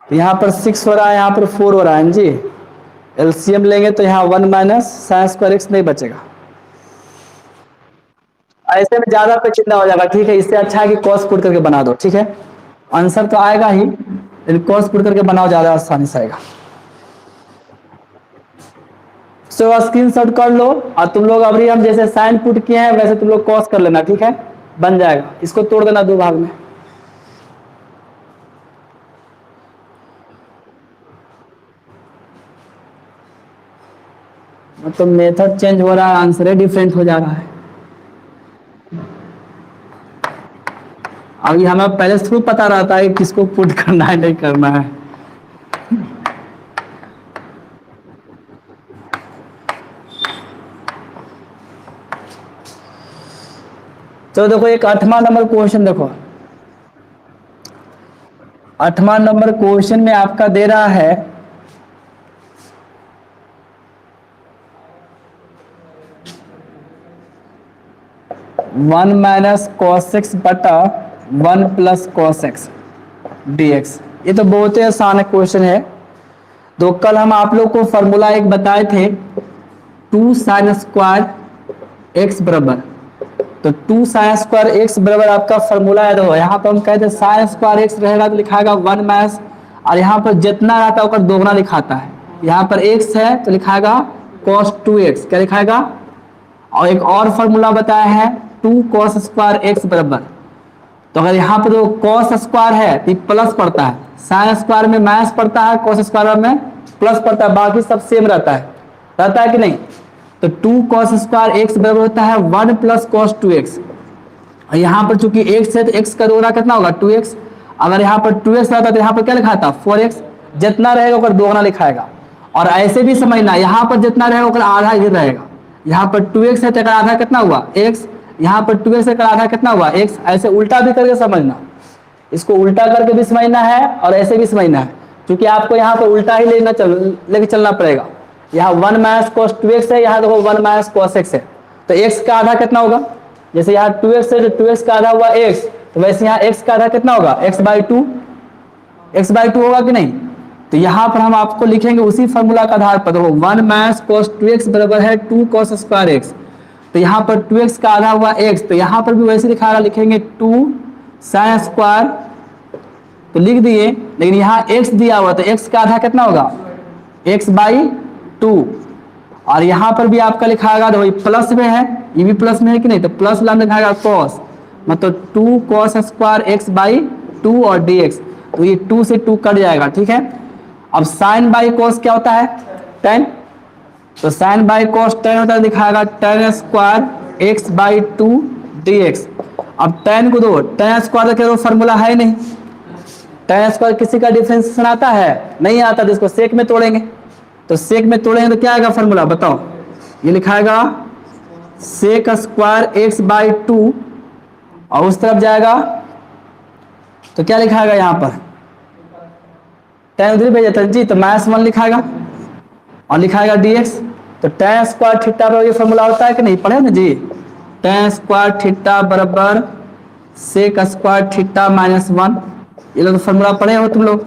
तो यहाँ पर 6 हो रहा है, यहाँ पर 4 हो रहा है जी। एलसीएम लेंगे तो यहाँ 1 माइनस साइन स्क्वायर एक्स नहीं बचेगा। ऐसे में ज्यादा पेचीदा हो जाएगा, ठीक है। इससे अच्छा है कि कॉस पुट करके बना दो, ठीक है। आंसर तो आएगा ही, लेकिन कॉस पुट करके बनाओ, ज़्यादा आसानी से आएगा। सो स्क्रीन शॉट कर लो, और तुम लोग अभी हम जैसे साइन पुट किए हैं वैसे तुम लोग कॉस कर लेना, ठीक है, बन जाएगा। इसको तोड़ देना दो भाग में। मतलब मेथड चेंज हो रहा है, आंसर ही डिफरेंट हो जा रहा है। अभी हमें पहले से पता रहता है कि किसको पुट करना है नहीं करना है। तो देखो एक 8वां नंबर क्वेश्चन देखो, 8वां नंबर क्वेश्चन में आपका दे रहा है 1 माइनस कॉस एक्स बटा 1 प्लस कॉस एक्स dx। ये तो बहुत ही आसान क्वेश्चन है। तो कल हम आप लोग को फॉर्मूला एक बताए थे 2 साइन स्क्वायर एक्स बराबर, तो 2 साइन स्क्वायर एक्स बराबर आपका फॉर्मूला है। देखो यहाँ पर हम कहते हैं साइन स्क्वायर एक्स रहेगा तो लिखाएगा 1 माइनस, और यहाँ पर जितना रहता है उसका दोगुना लिखाता है। यहाँ पर x है तो लिखाएगा cos 2x, क्या लिखाएगा। और एक और फॉर्मूला बताया है 2 cos स्क्वायर एक्स बराबर, तो अगर यहाँ पर जो cos स्क्वायर है तो प्लस पड़ता है, साइन स्क्वायर में माइनस पड़ता है, cos स्क्वायर में प्लस पड़ता है, बाकी सब सेम रहता है कि नहीं। तो 2 cos स्क्वायर एक्स बराबर होता है 1 प्लस cos 2x। और यहाँ पर चूंकि x है तो x का दोगुना कितना होगा 2x। अगर यहाँ पर 2x रहता तो यहाँ पर क्या लिखा था 4x, जितना रहेगा उसका दोगुना लिखाएगा। और ऐसे भी समझना, यहाँ पर जितना रहेगा उसका आधा ही रहेगा। यहाँ पर 2x है तो आधा कितना हुआ x, यहाँ पर 2x है आधा कितना हुआ x। ऐसे उल्टा भी करके समझना, इसको उल्टा करके भी समझना है और ऐसे भी समझना है, क्योंकि आपको यहाँ पर उल्टा ही लेके चलना पड़ेगा। यहाँ 1 माइनस cos 2x है, यहाँ देखो 1 माइनस cos x है, तो x का आधा कितना होगा। जैसे यहाँ 2x है तो 2x का आधा हुआ x, तो वैसे यहाँ x का आधा कितना होगा x/2, x/2 होगा कि नहीं। तो यहाँ पर हम आपको लिखेंगे उसी फॉर्मूला का आधार पर, देखो 1 माइनस cos 2x बराबर है 2 cos स्क्वायर x, तो यहाँ पर 2x का आधा हुआ x, तो यहाँ पर भी वैसे लिखा लिखेंगे 2 साइन स्क्वायर, तो लिख दिए। लेकिन यहाँ x दिया हुआ तो x का आधा कितना होगा x/2, और यहाँ पर भी आपका लिखाएगा तो वही प्लस में है, ये भी प्लस में है कि नहीं, तो प्लस लाम लिखाएगा cos, मतलब 2 cos स्क्वायर x/2 और dx, तो ये 2 से 2 कट जाएगा, ठीक है। अब साइन बाई cos क्या होता है tan, तो साइन बाई cos tan होता है, दिखाएगा tan स्क्वायर x/2 dx। अब tan को दो, tan स्क्वायर का फॉर्मूला है नहीं, tan स्क्वायर किसी का डिफरेंशिएशन आता है नहीं आता, तो इसको सेक में तोड़ेंगे, तो सेक में तोड़ेंगे तो क्या आएगा फॉर्मूला बताओ। ये लिखाएगा सेक स्क्वायर x/2, और उस तरफ जाएगा तो क्या लिखाएगा यहाँ पर tan उधर भेजा था जी, तो -1 लिखाएगा और लिखाएगा dx। तो tan स्क्वायर थीटा पर ये फॉर्मूला होता है कि नहीं, पढ़े ना जी। tan स्क्वायर थीटा बराबर सेक स्क्वायर थीटा -1, ये लोग फॉर्मूला पढ़े हो तुम लोग,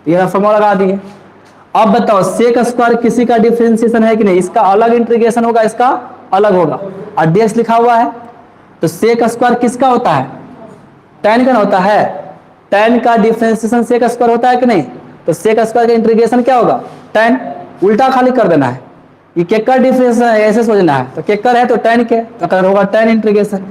ये फॉर्मूला लगा दिए। अब बताओ सेक स्क्वायर किसी का डिफरेंशिएशन है कि नहीं, इसका अलग इंटीग्रेशन होगा, इसका अलग होगा, और dx लिखा हुआ है। तो सेक स्क्वायर किसका होता है tan का होता है, tan का डिफरेंशिएशन सेक स्क्वायर होता है कि नहीं, तो सेक स्क्वायर का इंटीग्रेशन क्या होगा tan, उल्टा खाली कर देना है। ये केकर डिफरेंशिएशन है ऐसे सोचना है, तो केकर है तो tan के, तो अगर होगा tan इंटीग्रेशन,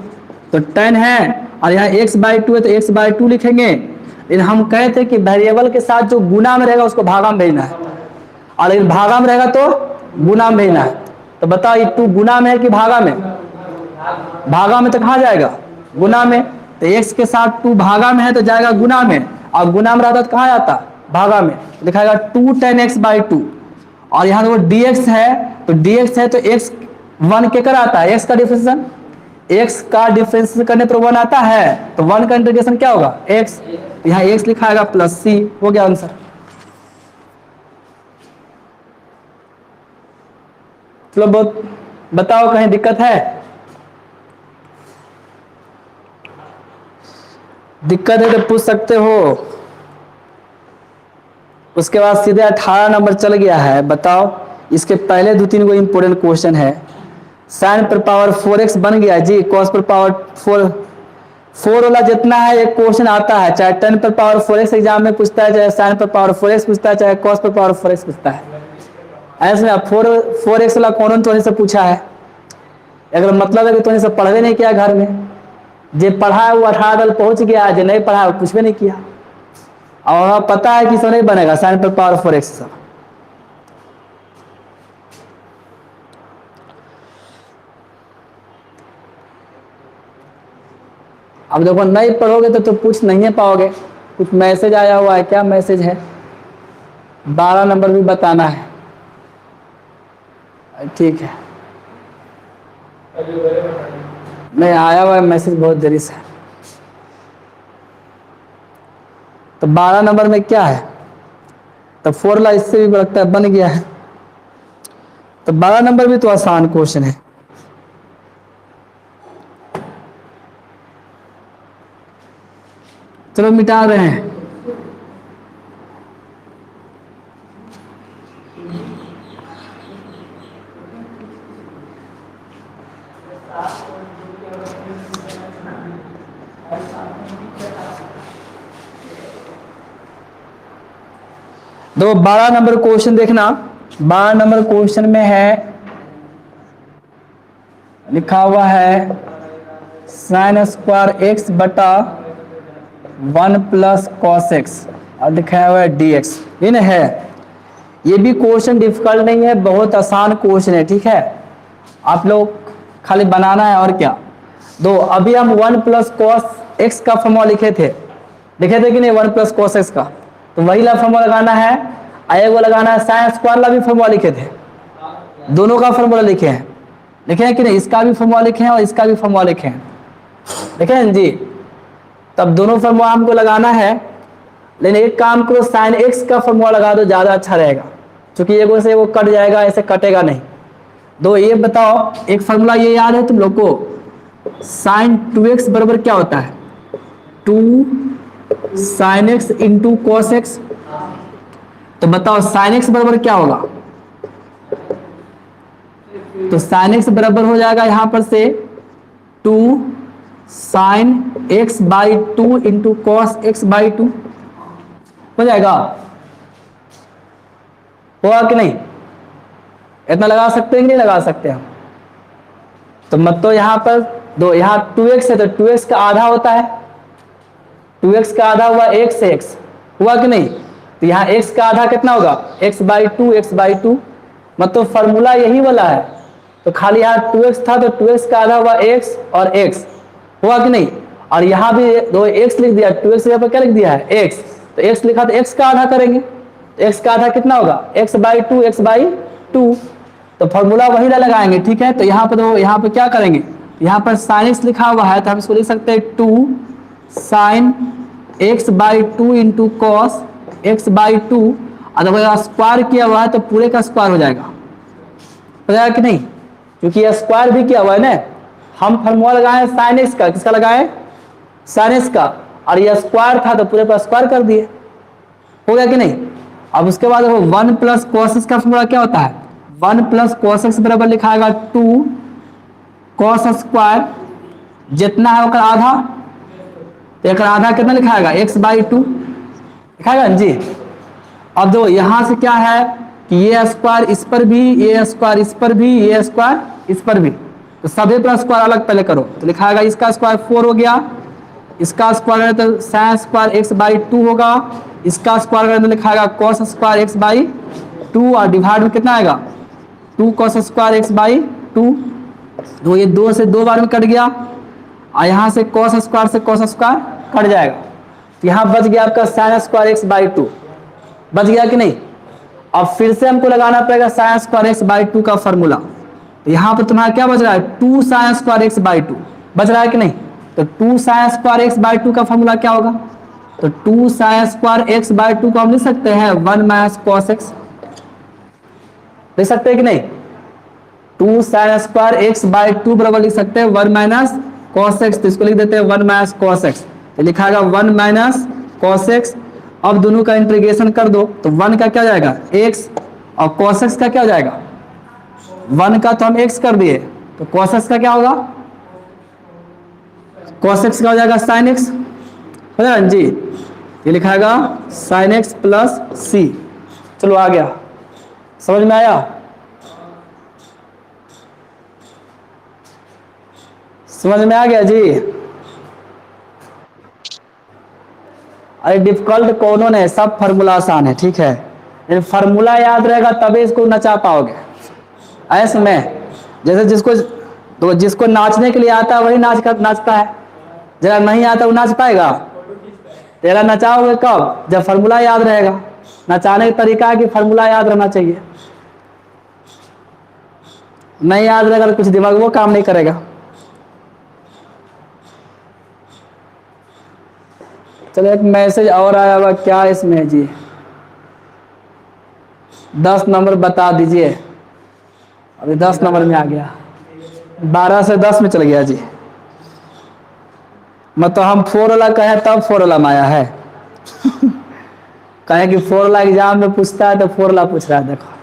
तो tan है और यहाँ x/2 है तो x/2 लिखेंगे। लेकिन हम कहे थे कि वेरिएबल के साथ जो गुना में रहेगा उसको भागा में भेजना है, और यदि भागा में रहेगा तो गुना में भेजना है। तो बताओ ये 2 गुना में है कि भागा में, भागा में तो कहाँ जाएगा गुना में, तो x के साथ 2 भागा में है तो जाएगा गुना में, और गुना में रहता तो कहाँ जाता भागा में, लिखाएगा 2 tan x/2। और यहाँ देखो dx है, तो dx है तो x 1 के कर आता है, x का डिफरेंशिएशन, x का डिफरेंशिएशन करने पर 1 आता है, तो 1 का इंटीग्रेशन क्या होगा x, यहाँ x लिखाएगा प्लस c, हो गया आंसर। चलो बहुत बताओ कहीं दिक्कत है, दिक्कत है तो पूछ सकते हो। उसके बाद सीधे 18 नंबर चल गया है, बताओ इसके पहले 2-3 को इंपोर्टेंट क्वेश्चन है। साइन पर पावर 4x बन गया जी, कॉस पर पावर 4 वाला जितना है एक क्वेश्चन आता है, चाहे 10 पर पावर 4x एग्जाम में पूछता है, चाहे sin पर पावर 4x पूछता है, चाहे cos पर पावर 4x पूछता है। ऐसे में 4x वाला कौन तो से पूछा है, अगर मतलब है कि तूने सब पढ़वे नहीं किया घर में, जो पढ़ा है वो 18 तक पहुंच गया, जो नहीं पढ़ा वो कुछ भी नहीं किया, और पता है कि सब नहीं बनेगा sin पर पावर 4x सब। अब देखो नहीं पढ़ोगे तो पूछ नहीं पाओगे। कुछ मैसेज आया हुआ है, क्या मैसेज है? 12 नंबर भी बताना है, ठीक है। नहीं आया हुआ है मैसेज बहुत देरी से। तो 12 नंबर में क्या है? तो 4 ला इससे भी बढ़ता है, बन गया है। तो 12 नंबर भी तो आसान क्वेश्चन है। चलो मिटा रहे हैं। दो 12 नंबर क्वेश्चन देखना। 12 नंबर क्वेश्चन में है, लिखा हुआ है sin स्क्वायर x बटा 1 प्लस कॉस एक्स और लिखा हुआ है dx। ये ना है, ये भी क्वेश्चन डिफिकल्ट नहीं है, बहुत आसान क्वेश्चन है, ठीक है। आप लोग खाली बनाना है और क्या। दो अभी हम 1 प्लस कॉस एक्स का फॉर्मूला लिखे थे कि नहीं, 1 प्लस कॉस एक्स का, तो वही ला फॉर्मूला लगाना है। एक वो लगाना है साइन स्क्वायर ला भी फॉर्मूला लिखे थे, दोनों का फॉर्मूला लिखे हैं कि नहीं, इसका भी फॉर्मूला लिखे हैं और इसका भी फॉर्मूला लिखे हैं, लिखे हैं जी। तब दोनों फॉर्मूला हमको लगाना है, लेकिन एक काम करो साइन एक्स का फॉर्मूला लगा दो, ज़्यादा अच्छा रहेगा, क्योंकि एगो से वो कट जाएगा, ऐसे कटेगा नहीं। दो ये बताओ, एक फॉर्मूला ये याद है तुम लोग को, साइन 2x बराबर क्या होता है? 2 sine x into cos x. तो बताओ साइन एक्स बराबर क्या होगा? तो साइन एक्स बराबर हो जाएगा यहां पर से 2 sine x by 2 into cos x by 2 हो जाएगा, होगा कि नहीं? इतना लगा सकते हैं कि नहीं लगा सकते हम? तो मत तो यहां पर दो, यहां 2x है तो 2x का आधा होता है, 2x का आधा हुआ x से x, हुआ कि नहीं? तो यहाँ x का आधा कितना होगा? x बाई 2 x बाई 2, मतलब फॉर्मूला यही वाला है। तो खाली यहाँ 2x था तो 2x का आधा हुआ x और x, हुआ कि नहीं? और यहाँ भी दो x लिख दिया, 2x यहाँ पर क्या लिख दिया है? x, तो x लिखा तो x का आधा करेंगे, तो x का आधा कितना होगा? x बाई 2 x बाई 2, तो फॉर्मूला वही लगाएंगे, ठीक है। तो यहाँ पर दो, यहाँ पर क्या करेंगे, यहाँ पर साइन x लिखा हुआ है तो हम इसको लिख सकते हैं 2 sine x by 2 into cos x by 2, अगर स्क्वायर किया हुआ है तो पूरे का स्क्वायर हो जाएगा, कि नहीं? क्योंकि यह स्क्वायर भी किया हुआ है ना, हम फॉर्मूला लगाए साइन एक्स का, किसका लगाए? साइन एक्स का, और यह स्क्वायर था तो पूरे पर स्क्वायर कर दिए, हो गया कि नहीं? अब उसके बाद देखो 1 प्लस कॉस एक्स का फॉर्मूला क्या होता है? 1 प्लस कॉस एक्स बराबर लिखाएगा 2 कॉस स्क्वायर, जितना है उसका आधा, तो एक आधा कितना लिखाएगा? x बाई 2 लिखाएगा जी। अब दो यहां से क्या है कि ये स्क्वायर इस पर भी, ये स्क्वायर इस पर भी, ये स्क्वायर इस पर भी, तो सभी पर स्क्वायर अलग पहले करो, तो लिखाएगा इसका स्क्वायर 4 हो गया, इसका स्क्वायर तो साइन स्क्वायर x बाई 2 होगा, इसका स्क्वायर तो लिखाएगा कॉस स्क्वायर x बाई 2, और डिवाइड में कितना आएगा? 2 कॉस स्क्वायर x बाई 2, तो ये 2 से 2 बार में कट गया, और यहाँ से कॉस स्क्वायर से कॉस स्क्वायर कट जाएगा, तो यहाँ बच गया आपका साइन स्क्वायर x बाई 2, बच गया कि नहीं? अब फिर से हमको लगाना पड़ेगा साइन स्क्वायर x बाई 2 का फॉर्मूला, तो यहाँ पर तुम्हारा क्या बच रहा है? 2 साइन स्क्वायर x बाई 2 बच रहा है कि नहीं? तो 2 साइन स्क्वायर x बाई 2 का फॉर्मूला क्या होगा? तो 2 साइन स्क्वायर x बाई 2 को हम लिख सकते हैं 1 माइनस कॉस x, लिख सकते हैं कि नहीं? 2 साइन स्क्वायर x बाई 2 बराबर लिख सकते हैं 1 माइनस कॉस x, तो इसको लिख देते हैं 1 माइनस कॉस x, तो लिखाएगा 1 माइनस कॉस x। अब दोनों का इंटीग्रेशन कर दो, तो 1 का क्या हो जाएगा? x, और cos x का क्या हो जाएगा? 1 का तो हम x कर दिए, तो cos x का क्या होगा? cos x का हो जाएगा sin x, हो जाएगा जी, ये लिखाएगा sin x प्लस c। चलो आ गया, समझ में आया? समझ में आ गया जी? अरे डिफिकल्ट कौनों ने, सब फार्मूला आसान है, ठीक है, लेकिन फार्मूला याद रहेगा तभी इसको नचा पाओगे। ऐसे में जैसे जिसको नाचने के लिए आता है वही नाचता है, जरा नहीं आता वो नाच पाएगा? तेरा नचाओगे कब? जब फार्मूला याद रहेगा। नचाने का तरीका है कि फार्मूला याद रहना चाहिए, नहीं याद रहेगा तो कुछ दिमाग वो काम नहीं करेगा। चलो एक मैसेज और आया हुआ, क्या इसमें जी? 10 नंबर बता दीजिए। अभी 10 नंबर में आ गया, 12 से 10 में चल गया जी। मतलब हम 4 वाला कहें तब 4 वाला में आया है। कहें कि 4 वाला एग्जाम में पूछता है तो 4 वाला पूछ रहा है, देखो।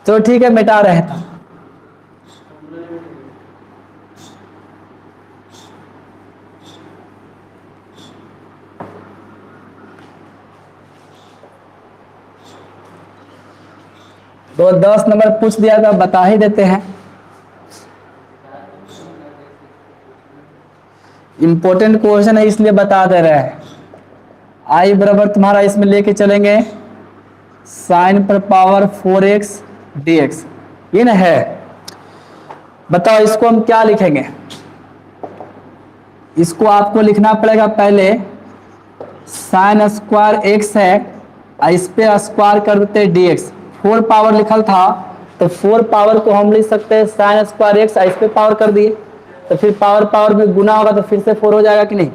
तो ठीक है, मिटा रहे तो तो 10 नंबर पूछ दिया तो बता ही देते हैं। इंपॉर्टेंट क्वेश्चन है इसलिए बता दे रहे हैं। आई बराबर तुम्हारा इसमें लेके चलेंगे साइन पर पावर 4x dx, ये ना है। बताओ इसको हम क्या लिखेंगे? इसको आपको लिखना पड़ेगा पहले साइन स्क्वायर x है, इस पे स्क्वायर कर देते dx। 4 पावर लिखल था तो 4 पावर को हम लिख सकते हैं साइन स्क्वायर x, इस पे पावर कर दिए तो फिर पावर पावर में गुना होगा तो फिर से 4 हो जाएगा कि नहीं?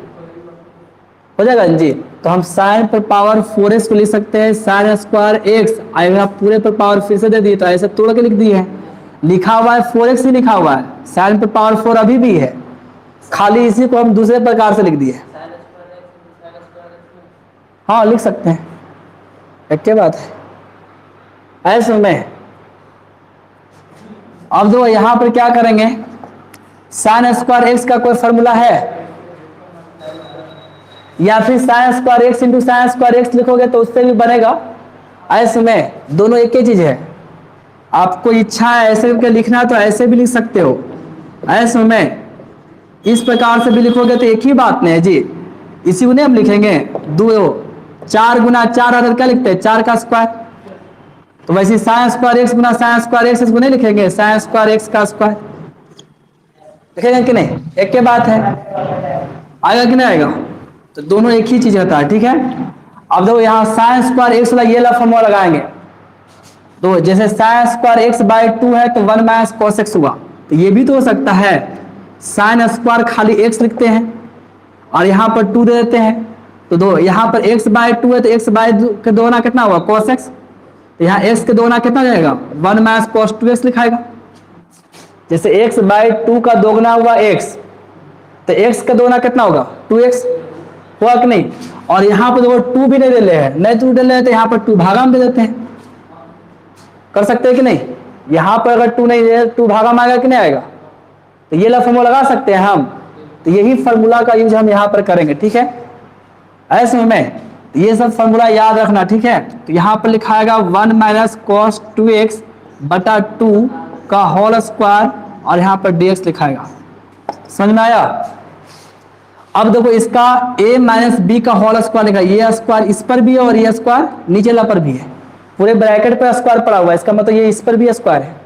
हो जाएगा जी। तो हम साइन पर पावर 4x को लिख सकते हैं साइन स्क्वायर x, आएगा पूरे पर पावर फिर से दे दिए तो ऐसे तोड़ के लिख दिए हैं। लिखा हुआ है 4x ही लिखा हुआ है, साइन पर पावर 4 अभी भी है, खाली इसी को हम दूसरे प्रकार से लिख दिए। हाँ लिख सकते हैं, एक क्या बात है ऐसे में। अब दो यहां पर क्या करेंगे, साइन स्क्वायर एक्स का कोई फॉर्मूला है या फिर sine square x into sine square x लिखोगे तो उससे भी बनेगा। ऐसे में दोनों एक ही चीज है, आपको इच्छा है ऐसे करके लिखना तो ऐसे भी लिख सकते हो, ऐसे में इस प्रकार से भी लिखोगे तो एक ही बात नहीं है जी। इसी को नहीं हम लिखेंगे 4 गुना 4 अदर क्या लिखते हैं 4 का स्क्वायर, तो वैसे साइन स्क्वायर एक्स गुना साइन स्क्वायर एक्स इसको नहीं लिखेंगे साइन स्क्वायर एक्स का स्क्वायर, लिखेंगे कि नहीं? एक के बात है, आएगा कि नहीं आएगा? तो दोनों एक ही चीज होता है, ठीक है। अब देखो यहाँ साइन स्क्वायर एक्स वाला ये फॉर्मूला लगाएंगे, तो जैसे साइन स्क्वायर एक्स बाई 2 है तो 1 माइनस कॉस एक्स हुआ, तो ये भी तो हो सकता है साइन स्क्वायर खाली एक्स लिखते हैं और यहाँ पर 2 दे देते हैं, तो दो यहाँ पर x बाई 2 है तो x बाई के दोगुना कितना हुआ cos x, तो यहाँ x के दोगुना कितना जाएगा 1 माइनस cos 2x लिखाएगा। जैसे x बाई 2 का दोगुना हुआ x, तो x का दोगुना कितना होगा 2x, हुआ कि नहीं? और यहाँ पर देखो 2 भी नहीं दे रहे हैं, नहीं 2 दे रहे हैं तो यहाँ पर 2 भागा में दे देते हैं, कर सकते हैं कि नहीं? यहाँ पर अगर 2 नहीं दे 2 भागा में आएगा कि नहीं आएगा? तो ये ला फॉर्मूला लगा सकते हैं हम, तो यही फॉर्मूला का यूज हम यहाँ पर करेंगे, ठीक है। ऐसे में ये सब फॉर्मूला याद रखना, ठीक है। तो यहाँ पर लिखाएगा 1 माइनस कॉस 2x बटा 2 का होल स्क्वायर और यहाँ पर dx लिखाएगा। समझ में आया? अब देखो इसका a माइनस बी का होल स्क्वायर लिखा, ये स्क्वायर इस पर भी है और ये स्क्वायर नीचे ला पर भी है, पूरे ब्रैकेट पर स्क्वायर पड़ा हुआ है, इसका मतलब ये इस पर भी स्क्वायर है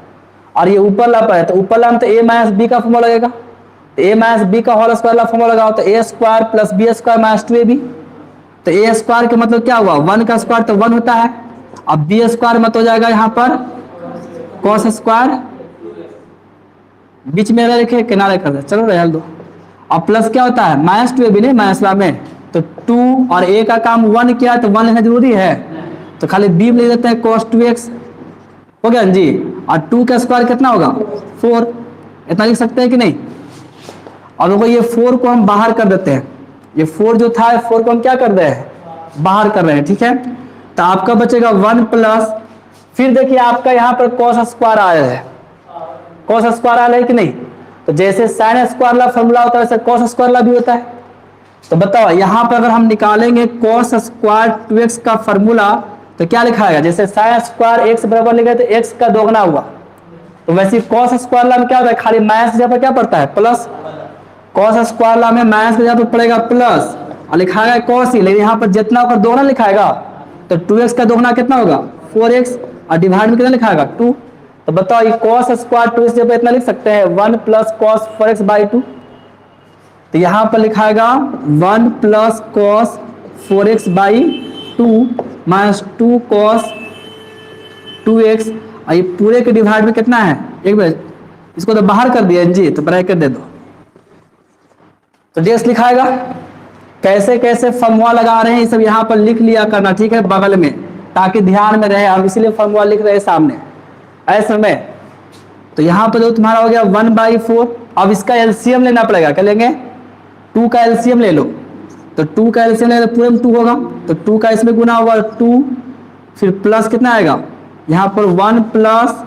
और ये ऊपर ला पर है, तो ऊपर ला में तो a माइनस बी का फॉर्मूला लगेगा, तो a माइनस बी का होल स्क्वायर ला फॉर्मूला लगाओ तो a square plus B square minus 2ab, तो ए स्क्वायर का मतलब क्या हुआ 1 का स्क्वायर तो 1 होता है, अब बी स्क्वायर मत हो जाएगा यहाँ पर कॉस स्क्वायर, बीच में लिखे किनारे कर दे, चलो रहल दो। अब प्लस क्या होता है माइनस 2ab नहीं माइनस ला में, तो 2 और a का काम 1 किया तो 1 लेना जरूरी है, तो खाली b में ले लेते हैं cos 2x, हो गया जी। और 2 का स्क्वायर कितना होगा 4, इतना लिख सकते हैं कि नहीं? और देखो ये 4 को हम बाहर कर देते हैं, ये 4 जो था 4 को हम क्या कर रहे हैं बाहर कर रहे हैं, ठीक है। तो आपका बचेगा 1 प्लस, फिर देखिए आपका यहाँ पर cos स्क्वायर आया है, cos स्क्वायर आया है कि नहीं? तो जैसे साइन स्क्वायर ला फॉर्मूला होता है वैसे कॉस स्क्वायर ला भी होता है। तो बताओ यहाँ पर अगर हम निकालेंगे कॉस स्क्वायर 2x का फॉर्मूला तो क्या लिखाएगा, जैसे साइन स्क्वायर x बराबर लिखा तो x का दोगुना हुआ, तो वैसे कॉस स्क्वायर ला में क्या होता है, खाली माइनस जगह पर क्या पड़ता है प्लस, कॉस स्क्वायर ला में माइनस की जगह पर पड़ेगा प्लस और लिखाएगा कॉस ही, लेकिन यहाँ पर जितना ऊपर दोगुना लिखाएगा तो 2x का दोगुना कितना होगा 4x और डिवाइड में कितना लिखाएगा 2। तो बताओ ये कॉस स्क्वायर 2x जब इतना लिख सकते हैं 1 प्लस कॉस 4x बाई 2, तो यहाँ पर लिखाएगा 1 plus cos 4x by 2 minus 2 cos 2x और ये पूरे के डिवाइड में कितना है, एक बार इसको तो बाहर कर दिया जी, तो ब्रैकेट दे दो तो dx लिखाएगा। कैसे कैसे फॉर्मूला लगा रहे हैं ये सब यहाँ पर लिख लिया करना, ठीक है, बगल में, ताकि ध्यान में रहे, हम इसीलिए फॉर्मूला लिख रहे हैं सामने ऐसे में। तो यहाँ पर जो तुम्हारा हो गया 1/4, अब इसका एलसीएम लेना पड़ेगा, क्या लेंगे 2 का एलसीएम ले लो, तो 2 का एलसीएम ले लो पूरे में 2 होगा, तो 2 का इसमें गुना होगा 2, फिर प्लस कितना आएगा यहाँ पर 1 प्लस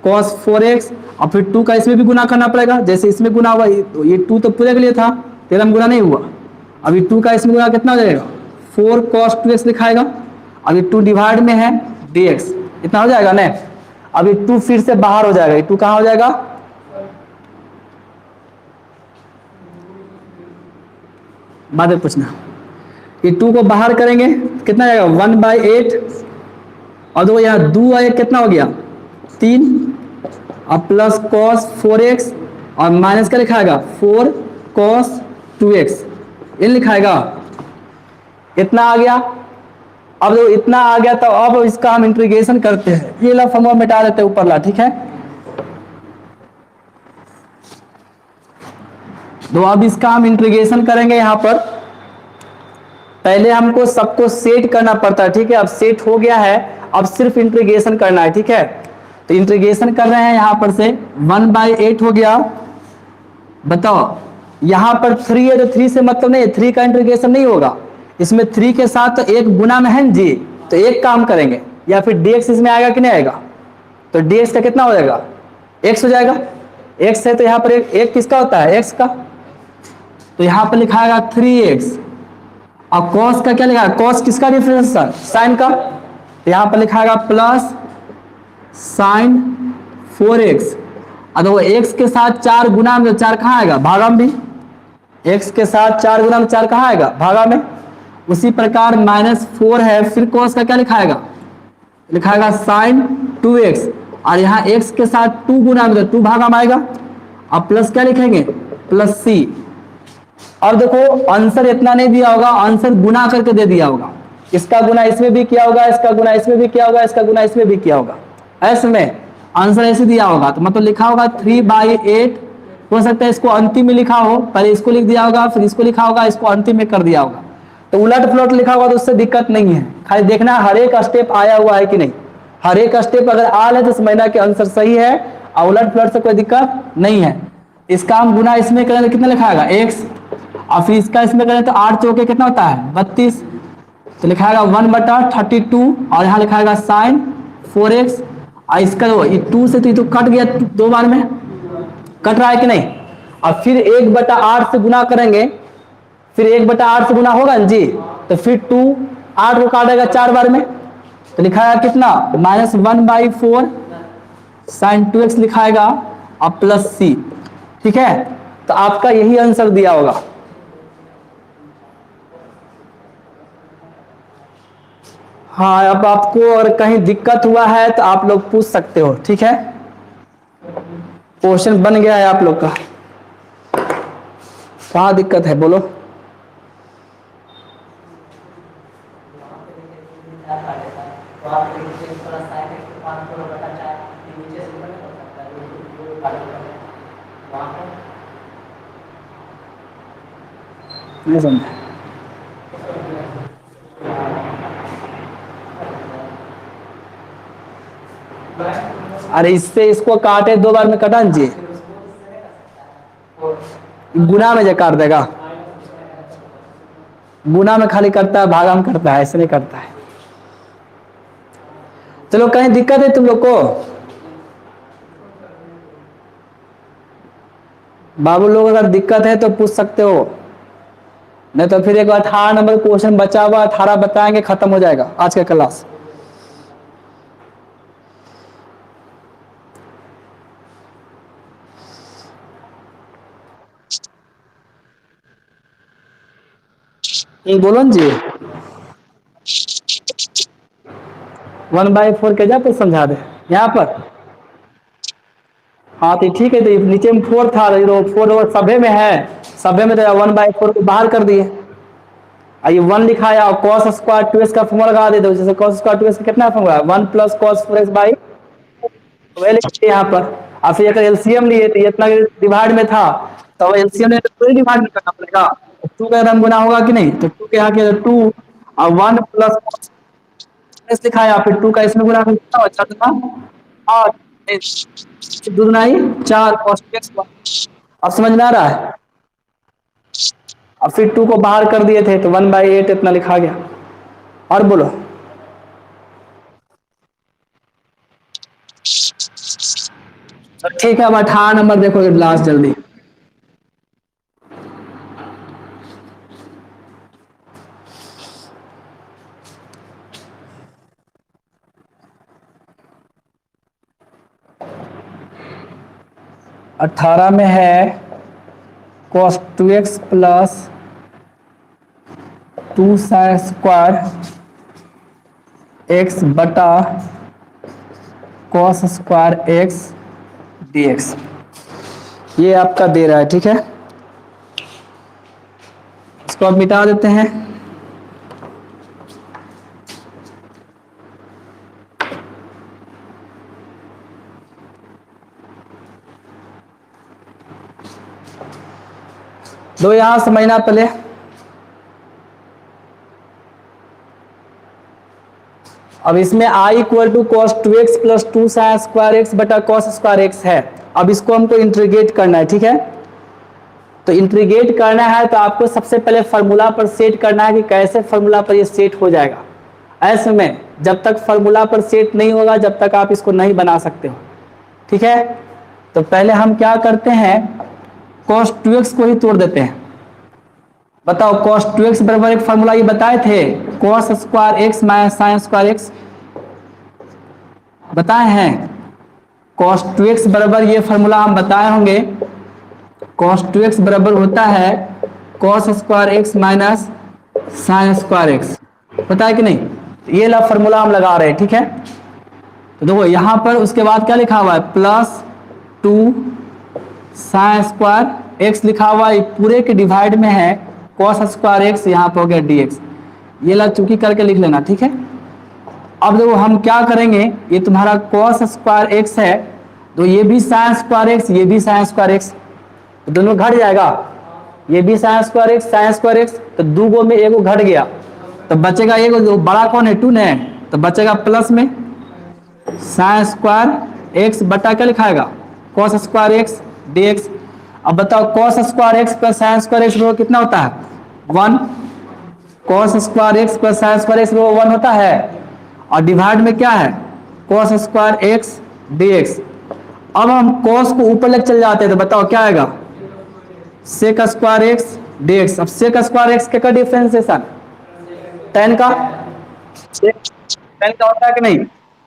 cos 4x और फिर 2 का इसमें भी गुना करना पड़ेगा, जैसे इसमें गुना हुआ ये 2 तो पूरे के लिए था, तेरह में गुना नहीं हुआ, अभी 2 का इसमें गुना कितना हो जाएगा 4 cos 2x लिखाएगा, अभी 2 डिवाइड में है dx, इतना हो जाएगा ना। अभी 2 फिर से बाहर हो जाएगा, 2 कहाँ हो जाएगा, बाद में पूछना, ये 2 को बाहर करेंगे कितना जाएगा 1/8 और दो यहाँ 2 और 1 कितना हो गया 3 और प्लस cos 4x और माइनस क्या लिखाएगा 4 cos 2x ये लिखाएगा, इतना आ गया। अब जो इतना आ गया तो अब इसका हम इंटीग्रेशन करते हैं, ये ला फॉर्मूला मिटा देते हैं ऊपर ला, ठीक है। तो अब इसका हम इंटीग्रेशन करेंगे, यहाँ पर पहले हमको सबको सेट करना पड़ता है, ठीक है, अब सेट हो गया है, अब सिर्फ इंटीग्रेशन करना है, ठीक है। तो इंटीग्रेशन कर रहे हैं, यहाँ पर से 1/8 हो गया। बताओ यहाँ पर 3 है तो 3 से मतलब नहीं, 3 का इंटीग्रेशन नहीं होगा, इसमें 3 के साथ तो एक गुना में है जी, तो एक काम करेंगे, या फिर dx इसमें आएगा कि नहीं आएगा, तो dx का कितना हो जाएगा x हो जाएगा, x है तो यहाँ पर एक किसका होता है x का, तो यहाँ पर लिखाएगा 3x और cos का क्या लिखा है, cos किसका डिफरेंस है साइन का, तो यहाँ पर लिखाएगा प्लस साइन 4x और तो x के साथ 4 गुना में 4 कहाँ आएगा भागा में भी, x के साथ 4 गुना में 4 कहाँ आएगा भागा में। उसी प्रकार -4 है, फिर cos का क्या लिखाएगा, लिखाएगा साइन 2x और यहाँ x के साथ 2 गुना में 2 भागा में आएगा और प्लस क्या लिखेंगे प्लस c। और देखो आंसर इतना नहीं दिया होगा, आंसर गुना करके दे दिया होगा, इसका गुना इसमें भी किया होगा, इसका गुना इसमें भी किया होगा, इसका गुना इसमें भी किया होगा, ऐसे में आंसर ऐसे दिया होगा, तो मतलब लिखा होगा 3/8, हो सकता है इसको अंतिम में लिखा हो, पहले इसको लिख दिया होगा फिर इसको लिखा होगा, इसको अंतिम में कर दिया होगा, तो उलट पुलट लिखा होगा तो उससे दिक्कत नहीं है, खाली देखना हर एक स्टेप आया हुआ है कि नहीं, हर एक स्टेप अगर आल है तो समझना कि आंसर सही है और उलट पुलट से कोई दिक्कत नहीं है। इसका हम गुना इसमें करें तो कितना लिखाएगा x और फिर इसका इसमें करें तो 8 चौके कितना होता है 32, तो लिखाएगा 1/32 और यहाँ लिखाएगा साइन 4x और इसका ये 2 से तो कट गया 2 बार में, कट रहा है कि नहीं, और फिर 1/8 से गुना करेंगे, फिर 1/8 से गुना होगा ना जी, तो फिर 2 8 को काटेगा 4 बार में, तो लिखाएगा कितना -1/4 साइन 2x लिखाएगा और प्लस c, ठीक है। तो आपका यही आंसर दिया होगा। हाँ, अब आपको और कहीं दिक्कत हुआ है तो आप लोग पूछ सकते हो, ठीक है, क्वेश्चन बन गया है आप लोग का, कहाँ दिक्कत है बोलो। नहीं समझा, अरे इससे इसको काटे 2 बार में कटा जी, गुना में जो काट देगा, गुना में खाली करता है, भागा में करता है, ऐसे नहीं करता है। चलो कहीं दिक्कत है तुम लोग को, बाबू लोग अगर दिक्कत है तो पूछ सकते हो, नहीं तो फिर एक 18 नंबर क्वेश्चन बचा हुआ, 18 बताएंगे, खत्म हो जाएगा आज का क्लास। बोलो न जी। 1/4 के जा पे समझा दे यहाँ पर। हाँ तो ठीक है, तो नीचे में 4 था, तो 4 सभे में है, सभे में तो 1/4 को बाहर कर दिए। ये 1 लिखाया और cos स्क्वायर 2x का फॉर्मूला लगा दे दो। जैसे cos स्क्वायर 2x का कितना फॉर्मूला है, 1 प्लस cos 4x बाई, वह लिखते यहाँ पर। और फिर अगर एलसीएम लिए तो ये इतना डिवाइड में था, तो एलसीएम ने तो डिवाइड में करना पड़ेगा। 2 का एकदम गुना होगा कि नहीं, तो 2 के यहाँ के 2 और 1 प्लस लिखाया, फिर 2 का इसमें गुना कितना बचा था, 8, दुगना ही 4 cos 2x। अब समझ में आ रहा है। अब फिर 2 को बाहर कर दिए थे तो 1/8 इतना लिखा गया। और बोलो। तो ठीक है, अब 18 नंबर देखोगे लास्ट जल्दी। अठारह में है cos 2x plus 2 sin square x बटा cos स्क्वायर x dx, ये आपका दे रहा है। ठीक है, इसको अब मिटा देते हैं। दो यहां समझना पहले। अब इसमें i equal to cos 2x plus 2 sin square x बटा cos स्क्वायर x है। अब इसको हमको इंटीग्रेट करना है। ठीक है, तो इंटीग्रेट करना है तो आपको सबसे पहले फार्मूला पर सेट करना है कि कैसे फार्मूला पर ये सेट हो जाएगा। ऐसे में जब तक फार्मूला पर सेट नहीं होगा, जब तक आप इसको नहीं बना सकते हो। ठीक है, तो पहले हम क्या करते हैं, cos 2x को ही तोड़ देते हैं। बताओ, cos 2x बराबर एक फार्मूला ये बताए थे, cos square x minus sine square x, बताए हैं। cos 2x बराबर ये फार्मूला हम बताए होंगे, cos 2x बराबर होता है cos square x minus sine square x, पता है कि नहीं। ये ला फार्मूला हम लगा रहे हैं। ठीक है, तो देखो यहां पर उसके बाद क्या लिखा हुआ है, प्लस 2 साइन स्क्वायर x लिखा हुआ है, पूरे के डिवाइड में है cos स्क्वायर x, यहाँ पर हो गया dx। ये ला चुकी करके लिख लेना। ठीक है, अब देखो हम क्या करेंगे, ये तुम्हारा cos स्क्वायर x है, तो ये भी साइन स्क्वायर x, ये भी साइन स्क्वायर x, तो दोनों घट जाएगा। ये भी sine square x, sine square x, तो दो गो में एगो घट गया, तो बचेगा एगो, जो बड़ा कौन है 2 ने, तो बचेगा प्लस में साइन स्क्वायर x बटा क्या लिखाएगा, cos स्क्वायर x dx। अब बताओ cos square x plus sine square x कितना होता है, 1। cos square x plus sine square x 1 होता है, और डिवाइड में क्या है, cos स्क्वायर x dx। अब हम cos को ऊपर लेकर चल जाते हैं, तो बताओ क्या आएगा, sec स्क्वायर x dx। अब sec स्क्वायर x का डिफरेंशिएशन tan का, tan का होता है कि नहीं,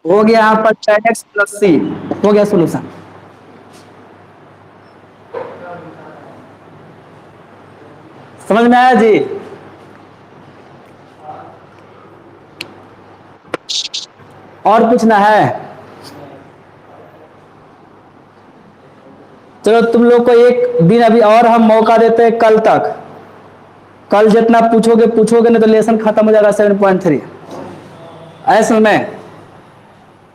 हो गया यहाँ पर tan x प्लस c, हो गया सोल्यूशन। समझ में आया जी। और पूछना है, चलो तुम लोग को एक दिन अभी और हम मौका देते हैं, कल तक। कल जितना पूछोगे पूछोगे नहीं तो लेसन खत्म हो जाएगा 7.3। ऐसे में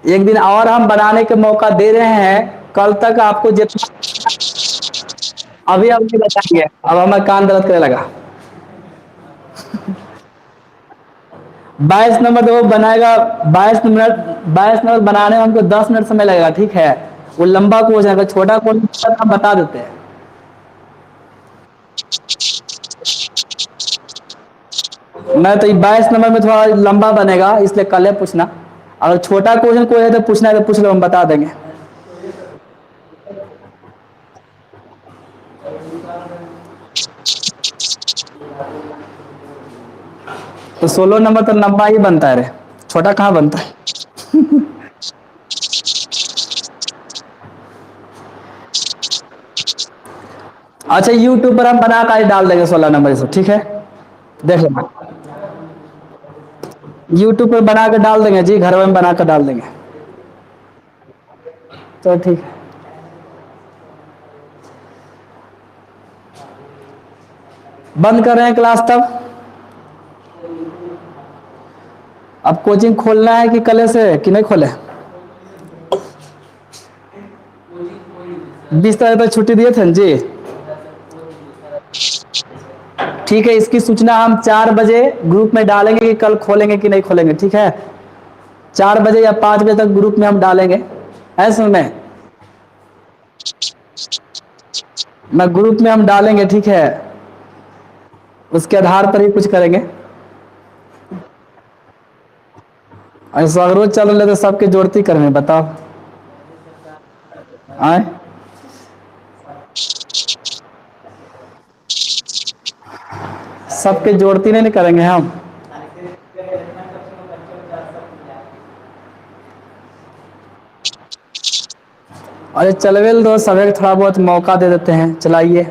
एक दिन और हम बनाने के मौका दे रहे हैं, कल तक आपको जितना, अभी अब नहीं बताएंगे, अब हमें कान दर्द करने लगा। 22 नंबर तो वो बनाएगा, 22 नंबर बनाने में हमको 10 मिनट समय लगेगा। ठीक है, वो लंबा क्वेश्चन है, छोटा क्वेश्चन हम बता देते हैं। मैं तो 22 नंबर में थोड़ा लंबा बनेगा, इसलिए कल है पूछना। अगर छोटा क्वेश्चन कोई है तो पूछना है तो पूछ लो, हम बता देंगे। तो 16 नंबर तो लंबा ही बनता है रे, छोटा कहाँ बनता है। अच्छा यूट्यूब पर हम बना कर डाल देंगे 16 नंबर से, ठीक है। देख लेना, यूट्यूब पर बना कर डाल देंगे जी, घर में बना कर डाल देंगे। तो ठीक है, बंद कर रहे हैं क्लास तब। अब कोचिंग खोलना है कि कल से कि नहीं खोले। 20 तारीख तक छुट्टी दिए थे जी। ठीक है, इसकी सूचना हम 4 बजे ग्रुप में डालेंगे कि कल खोलेंगे कि नहीं खोलेंगे, ठीक है। 4 बजे या 5 बजे तक ग्रुप में हम डालेंगे, ऐसे में मैं ग्रुप में हम डालेंगे, ठीक है। उसके आधार पर ही कुछ करेंगे। और रोज चल रहे तो सबके जोड़ती कर में बताओ आए। सबके जोड़ती नहीं करेंगे हम। अरे चलवेल दो, सभी थोड़ा बहुत मौका दे देते हैं, चलाइए।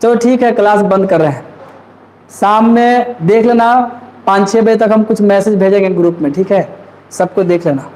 चलो ठीक है, क्लास बंद कर रहे हैं। शाम में देख लेना 5-6 बजे तक हम कुछ मैसेज भेजेंगे ग्रुप में, ठीक है। सबको देख लेना।